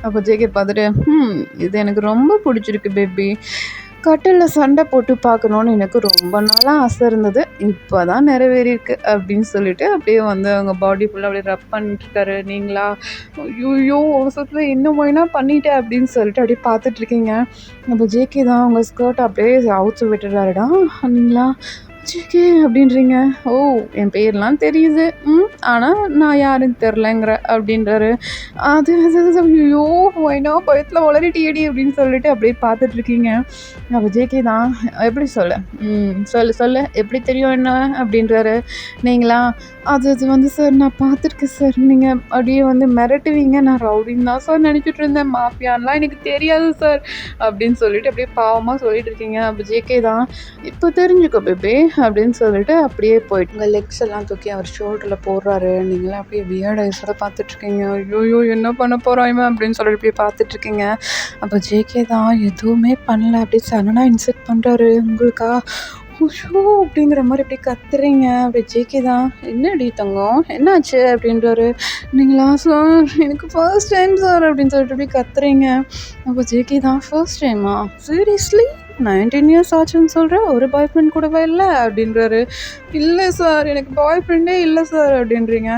அப்போ ஜேகே பார்த்துட்டு இது எனக்கு ரொம்ப பிடிச்சிருக்கு பேபி, கட்டிலில் சண்டை போட்டு பார்க்கணுன்னு எனக்கு ரொம்ப நாளாக ஆசை இருந்தது, இப்போ தான் நிறைவேறியிருக்கு அப்படின்னு சொல்லிட்டு அப்படியே வந்து அவங்க பாடி ஃபுல்லாக அப்படியே ரப் பண்ணிட்டுருக்காரு. நீங்களா ஐயோ அவசரத்தில் என்ன மொயினா பண்ணிட்டேன் அப்படின்னு சொல்லிட்டு அப்படியே பார்த்துட்ருக்கீங்க. அப்போ ஜேகே தான் உங்கள் ஸ்கர்ட் அப்படியே அவுத்து விட்டுறாருடா. நீங்களா ஜேகே அப்படின்றீங்க. ஓ! என் பேர்லாம் தெரியுது. ஆனா நான் யாருன்னு தெரிலங்கிற அப்படின்றாரு. அது ஐயோ! என்ன பயத்துல உளறிட்டியேடி அப்படின்னு சொல்லிட்டு அப்படியே பார்த்துட்ருக்கீங்க. அப்ப ஜேகே தான் எப்படி சொல்ல? சொல்லு சொல்லு எப்படி தெரியும் என்ன அப்படின்றாரு. நீங்களா? அது வந்து சார் நான் பார்த்துருக்கேன் சார். நீங்க அப்படியே வந்து மிரட்டுவீங்க. நான் ரவுடின்னு தான் சார் நினச்சிட்டு இருந்தேன். மாஃபியான்லாம் எனக்கு தெரியாது சார் அப்படின்னு சொல்லிட்டு அப்படியே பாவமா சொல்லிட்டு இருக்கீங்க. அப்ப ஜேகே தான் இப்போ தெரிஞ்சுக்கோ பேபி அப்படின்னு சொல்லிட்டு அப்படியே போயிட்டு உங்கள் லெக்ஸ் எல்லாம் தூக்கி அவர் ஷோல்டரில் போடுறாரு. நீங்களாம் அப்படியே வியர்ட் ஐஸோட பார்த்துட்ருக்கீங்க. ஐயோயோ என்ன பண்ண போகிறோம் இவன் அப்படின்னு சொல்லிட்டு அப்படியே பார்த்துட்ருக்கீங்க. அப்போ ஜேகே தான் எதுவுமே பண்ணல. அப்படியே சடனாக இன்செக்ட் பண்ணுறாரு. உங்களுக்கா ஐயோ அப்படிங்கிற மாதிரி அப்படியே கத்துறீங்க. அப்படியே ஜேகே தான் என்னடி தங்கம் என்னாச்சு அப்படின்றாரு. நீங்களா சார் எனக்கு ஃபர்ஸ்ட் டைம் சார் அப்படின்னு சொல்லிட்டு அப்படியே கத்துறீங்க. அப்போ ஜேகே தான் ஃபர்ஸ்ட் டைமா சீரியஸ்லி 19 இயர்ஸ் ஆச்சுன்னு சொல்கிறேன் ஒரு பாய் ஃப்ரெண்ட் கூடவா இல்லை அப்படின்றாரு. இல்லை சார் எனக்கு பாய் ஃப்ரெண்டே இல்லை சார் அப்படின்றீங்க.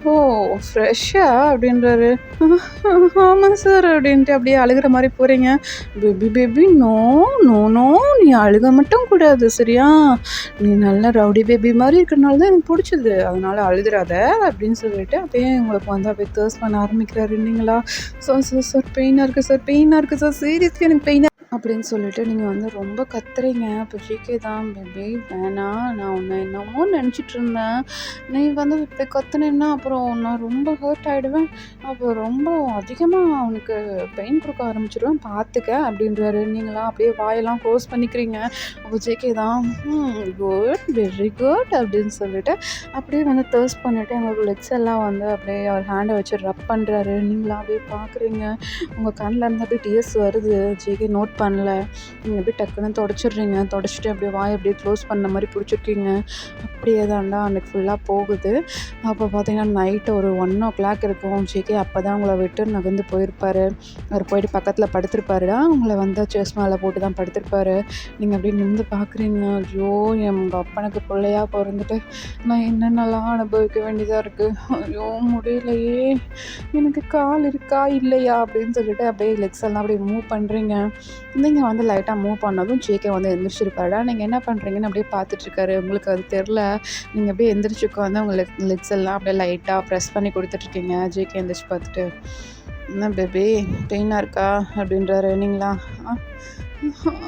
ஓ ஃப்ரெஷ்ஷா அப்படின்றாரு. ஆமாம் சார் அப்படின்ட்டு அப்படியே அழுகிற மாதிரி போகிறீங்க. Baby baby no no no நீ அழுக மட்டும் கூடாது சரியா? நீ நல்ல ரவுடி பேபி மாதிரி இருக்கிறனால தான் எனக்கு பிடிச்சது. அதனால் அழுதுறாத அப்படின்னு சொல்லிட்டு அப்படியே உங்களுக்கு வந்து அப்படியே தேர்ஸ் பண்ண ஆரம்பிக்கிறாரு. இல்லைங்களா? சார் சார் சார் பெயினாக இருக்குது சார் பெயினாக இருக்குது சார் சீரியஸ்லி எனக்கு பெயினாக அப்படின்னு சொல்லிட்டு நீங்கள் வந்து ரொம்ப கத்துறீங்க. அப்போ ஜேகே தான் பேபி வேணாம் நான் உன்னை என்னமோ நினச்சிட்டு இருந்தேன். நீ வந்து இப்படி கத்துனேன்னா அப்புறம் நான் ரொம்ப ஹர்ட் ஆகிடுவேன். அப்போ ரொம்ப அதிகமாக அவனுக்கு பெயின் கொடுக்க ஆரம்பிச்சிடுவேன் பார்த்துக்க அப்படின்றாரு. நீங்களாம் அப்படியே வாயெல்லாம் க்ளோஸ் பண்ணிக்கிறீங்க. அப்போ ஜேகே தான் குட் வெரி குட் அப்படின்னு சொல்லிட்டு அப்படியே வந்து தேர்ஸ்ட் பண்ணிவிட்டு எங்களுக்கு லெக்ஸ் எல்லாம் வந்து அப்படியே அவர் ஹேண்டை வச்சு ரப் பண்ணுறாரு. நீங்களாம் அப்படியே பார்க்குறீங்க. உங்கள் கண்ணில் இருந்து அப்படியே டியர்ஸ் வருது. ஜேகே நோட் பண்ணல. நீங்கள் அப்படியே டக்குன்னு தொடச்சிடுறீங்க. தொடச்சிட்டு அப்படியே வாய் அப்படியே க்ளோஸ் பண்ண மாதிரி பிடிச்சிருக்கீங்க. அப்படியே தான்டா அன்றைக்கி ஃபுல்லாக போகுது. அப்போ பார்த்தீங்கன்னா நைட்டு ஒரு 1 o'clock இருக்கும். ஜேகே அப்போ தான் உங்களை விட்டு நகர்ந்து போயிருப்பார். அவர் போயிட்டு பக்கத்தில் படுத்திருப்பாருடா. உங்களை வந்து செஸ் மேலே போட்டு தான் படுத்திருப்பாரு. நீங்கள் அப்படியே நின்று பார்க்குறீங்க. ஐயோ எங்கள் அப்பனுக்கு பிள்ளையாக பிறந்துட்டு நான் என்னென்னலாம் அனுபவிக்க வேண்டியதாக இருக்குது. ஐயோ முடியலையே எனக்கு கால் இருக்கா இல்லையா அப்படின்னு சொல்லிட்டு அப்படியே லெக்ஸ் எல்லாம் அப்படியே மூவ் பண்ணுறீங்க. நீங்கள் வந்து லைட்டாக மூவ் பண்ணதும் ஜேகே வந்து எந்திரிச்சிருப்பாருடா. நீங்கள் என்ன பண்ணுறீங்கன்னு அப்படியே பார்த்துட்ருக்காரு. உங்களுக்கு அது தெரில. நீங்கள் அப்படியே எந்திரிச்சு உட்காந்து உங்கள் லெக்ஸ் எல்லாம் அப்படியே லைட்டாக ப்ரெஸ் பண்ணி கொடுத்துட்ருக்கீங்க. ஜேகே எந்திரிச்சு பார்த்துட்டு என்ன பேபி பெயினாக இருக்கா அப்படின்றாரு. நீங்களா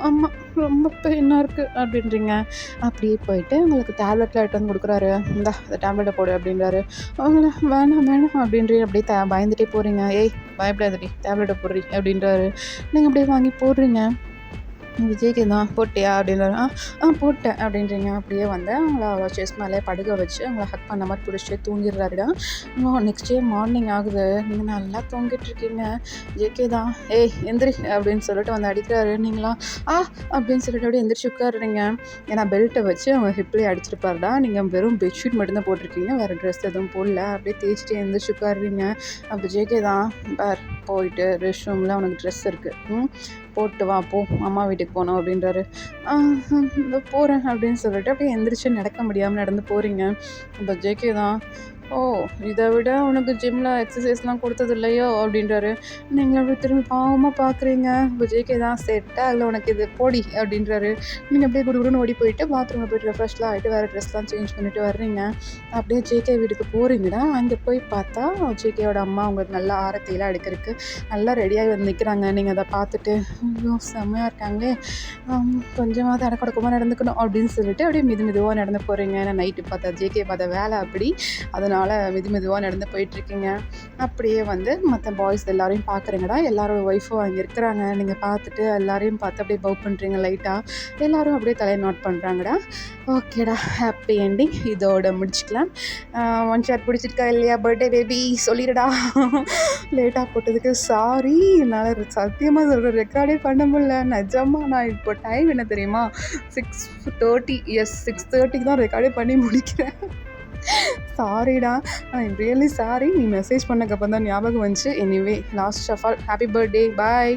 ஆமாம் ரொம்ப பெயினாக இருக்குது அப்படின்றீங்க. அப்படியே போயிட்டு உங்களுக்கு டேப்லெட்டில் எடுத்து வந்து கொடுக்குறாரு. இந்தா அந்த டேப்லெட்டை போடு அப்படின்றாரு. அவங்கள வேணாம் வேணாம் அப்படின்றீங்க. அப்படியே பயந்துகிட்டே போகிறீங்க. ஏய் பயப்படாதடி டேப்லெட்டை போடுறீ அப்படின்றாரு. நீங்கள் அப்படியே வாங்கி போடுறீங்க. விஜய்க்கு தான் போட்டியா அப்படின்றாரு. போட்டேன் அப்படின்றீங்க. அப்படியே வந்து அவங்கள செஸ் மேலே படுக்க வச்சு அவங்கள ஹக் பண்ண மாதிரி பிடிச்சிட்டு தூங்கிடுறாருடா. நெக்ஸ்ட் டே மார்னிங் ஆகுது. நீங்கள் நல்லா தூங்கிட்டுருக்கீங்க. ஜேகே தான் ஏய் எந்திரி அப்படின்னு சொல்லிட்டு வந்து அடிக்கிறாரு. நீங்களாம் அப்படின்னு சொல்லிட்டு அப்படியே எந்திரிச்சு உட்காருறீங்க. ஏன்னா பெல்ட்டை வச்சு அவங்க ஹிப்லேயே அடிச்சிருப்பாருடா. நீங்கள் வெறும் பெட்ஷீட் மட்டும்தான் போட்டிருக்கீங்க. வேறு ட்ரெஸ் எதுவும் போடல. அப்படியே தேய்ச்சிட்டு எந்திரிச்சு உட்காருறீங்க. அப்போ ஜேகே தான் போயிட்டு ரெஸ்ட் ரூமில் அவனுக்கு ட்ரெஸ் இருக்குது போட்டு வா போ அம்மா வீட்டுக்கு போனோம் அப்படின்றாரு. போகிறேன் அப்படின்னு சொல்லிட்டு அப்படியே எந்திரிச்சு நடக்க முடியாமல் நடந்து போகிறீங்க. இப்போ ஜேகே தான் ஓ இதை விட உனக்கு ஜிம்மில் எக்ஸசைஸ்லாம் கொடுத்தது இல்லையோ அப்படின்றாரு. நீங்கள் அப்படி திரும்பி பாவமாக பார்க்குறீங்க. இப்போ ஜேகே தான் செட் ஆகலை உனக்கு இது போடி அப்படின்றாரு. நீங்கள் அப்படியே குடுகுடுன்னு ஓடி போயிட்டு பாத்ரூமில் போய்ட்டு ரெஃப்ரெஷ்லாம் ஆகிட்டு வேறு ட்ரெஸ்லாம் சேஞ்ச் பண்ணிவிட்டு வர்றீங்க. அப்படியே ஜேகே வீட்டுக்கு போகிறீங்கடா. அங்கே போய் பார்த்தா ஜேகேயோட அம்மா உங்களுக்கு நல்லா ஆரத்தியெல்லாம் எடுக்கிறதுக்கு நல்லா ரெடியாகி வந்து நிற்கிறாங்க. நீங்கள் அதை பார்த்துட்டு ஐயோ செம்மையாக இருக்காங்களே கொஞ்சமாவது அடக்கடக்கமாக நடந்துக்கணும் அப்படின்னு சொல்லிட்டு அப்படியே மெதுவாக நடந்து போகிறீங்க. ஏன்னா நைட்டு பார்த்தா ஜேகே பார்த்த வேலை அப்படி அதனால் மெதுவாக நடந்து போயிட்டுருக்கீங்க. அப்படியே வந்து மற்ற பாய்ஸ் எல்லாரையும் பார்க்குறீங்கடா. எல்லாரோட ஒய்ஃபும் அங்கே இருக்கிறாங்க. நீங்கள் பார்த்துட்டு எல்லாரையும் பார்த்து அப்படியே பவ் பண்ணுறீங்க லைட்டாக. எல்லோரும் அப்படியே தலையை நோட் பண்ணுறாங்கடா. ஓகேடா ஹாப்பி எண்டிங் இதோட முடிச்சுக்கலாம். ஒன் ஷாட் பிடிச்சிருக்கா இல்லையா பர்த்டே பேபி சொல்லிடுடா. லேட்டாக போட்டதுக்கு சாரி. என்னால் சத்தியமாக சொல்கிறேன் ரெக்கார்டே பண்ண முடியல. நிஜமாக நான் இப்போ டைம் என்ன தெரியுமா 6:30 6:30க்கு தான் ரெக்கார்டே பண்ணி முடிக்கிறேன். சாரிடா ஐ எம் ரியலி சாரி. நீ மெசேஜ் பண்ணக்கப்புறம் தான் ஞாபகம் வந்துச்சு. Anyway last of all happy birthday bye.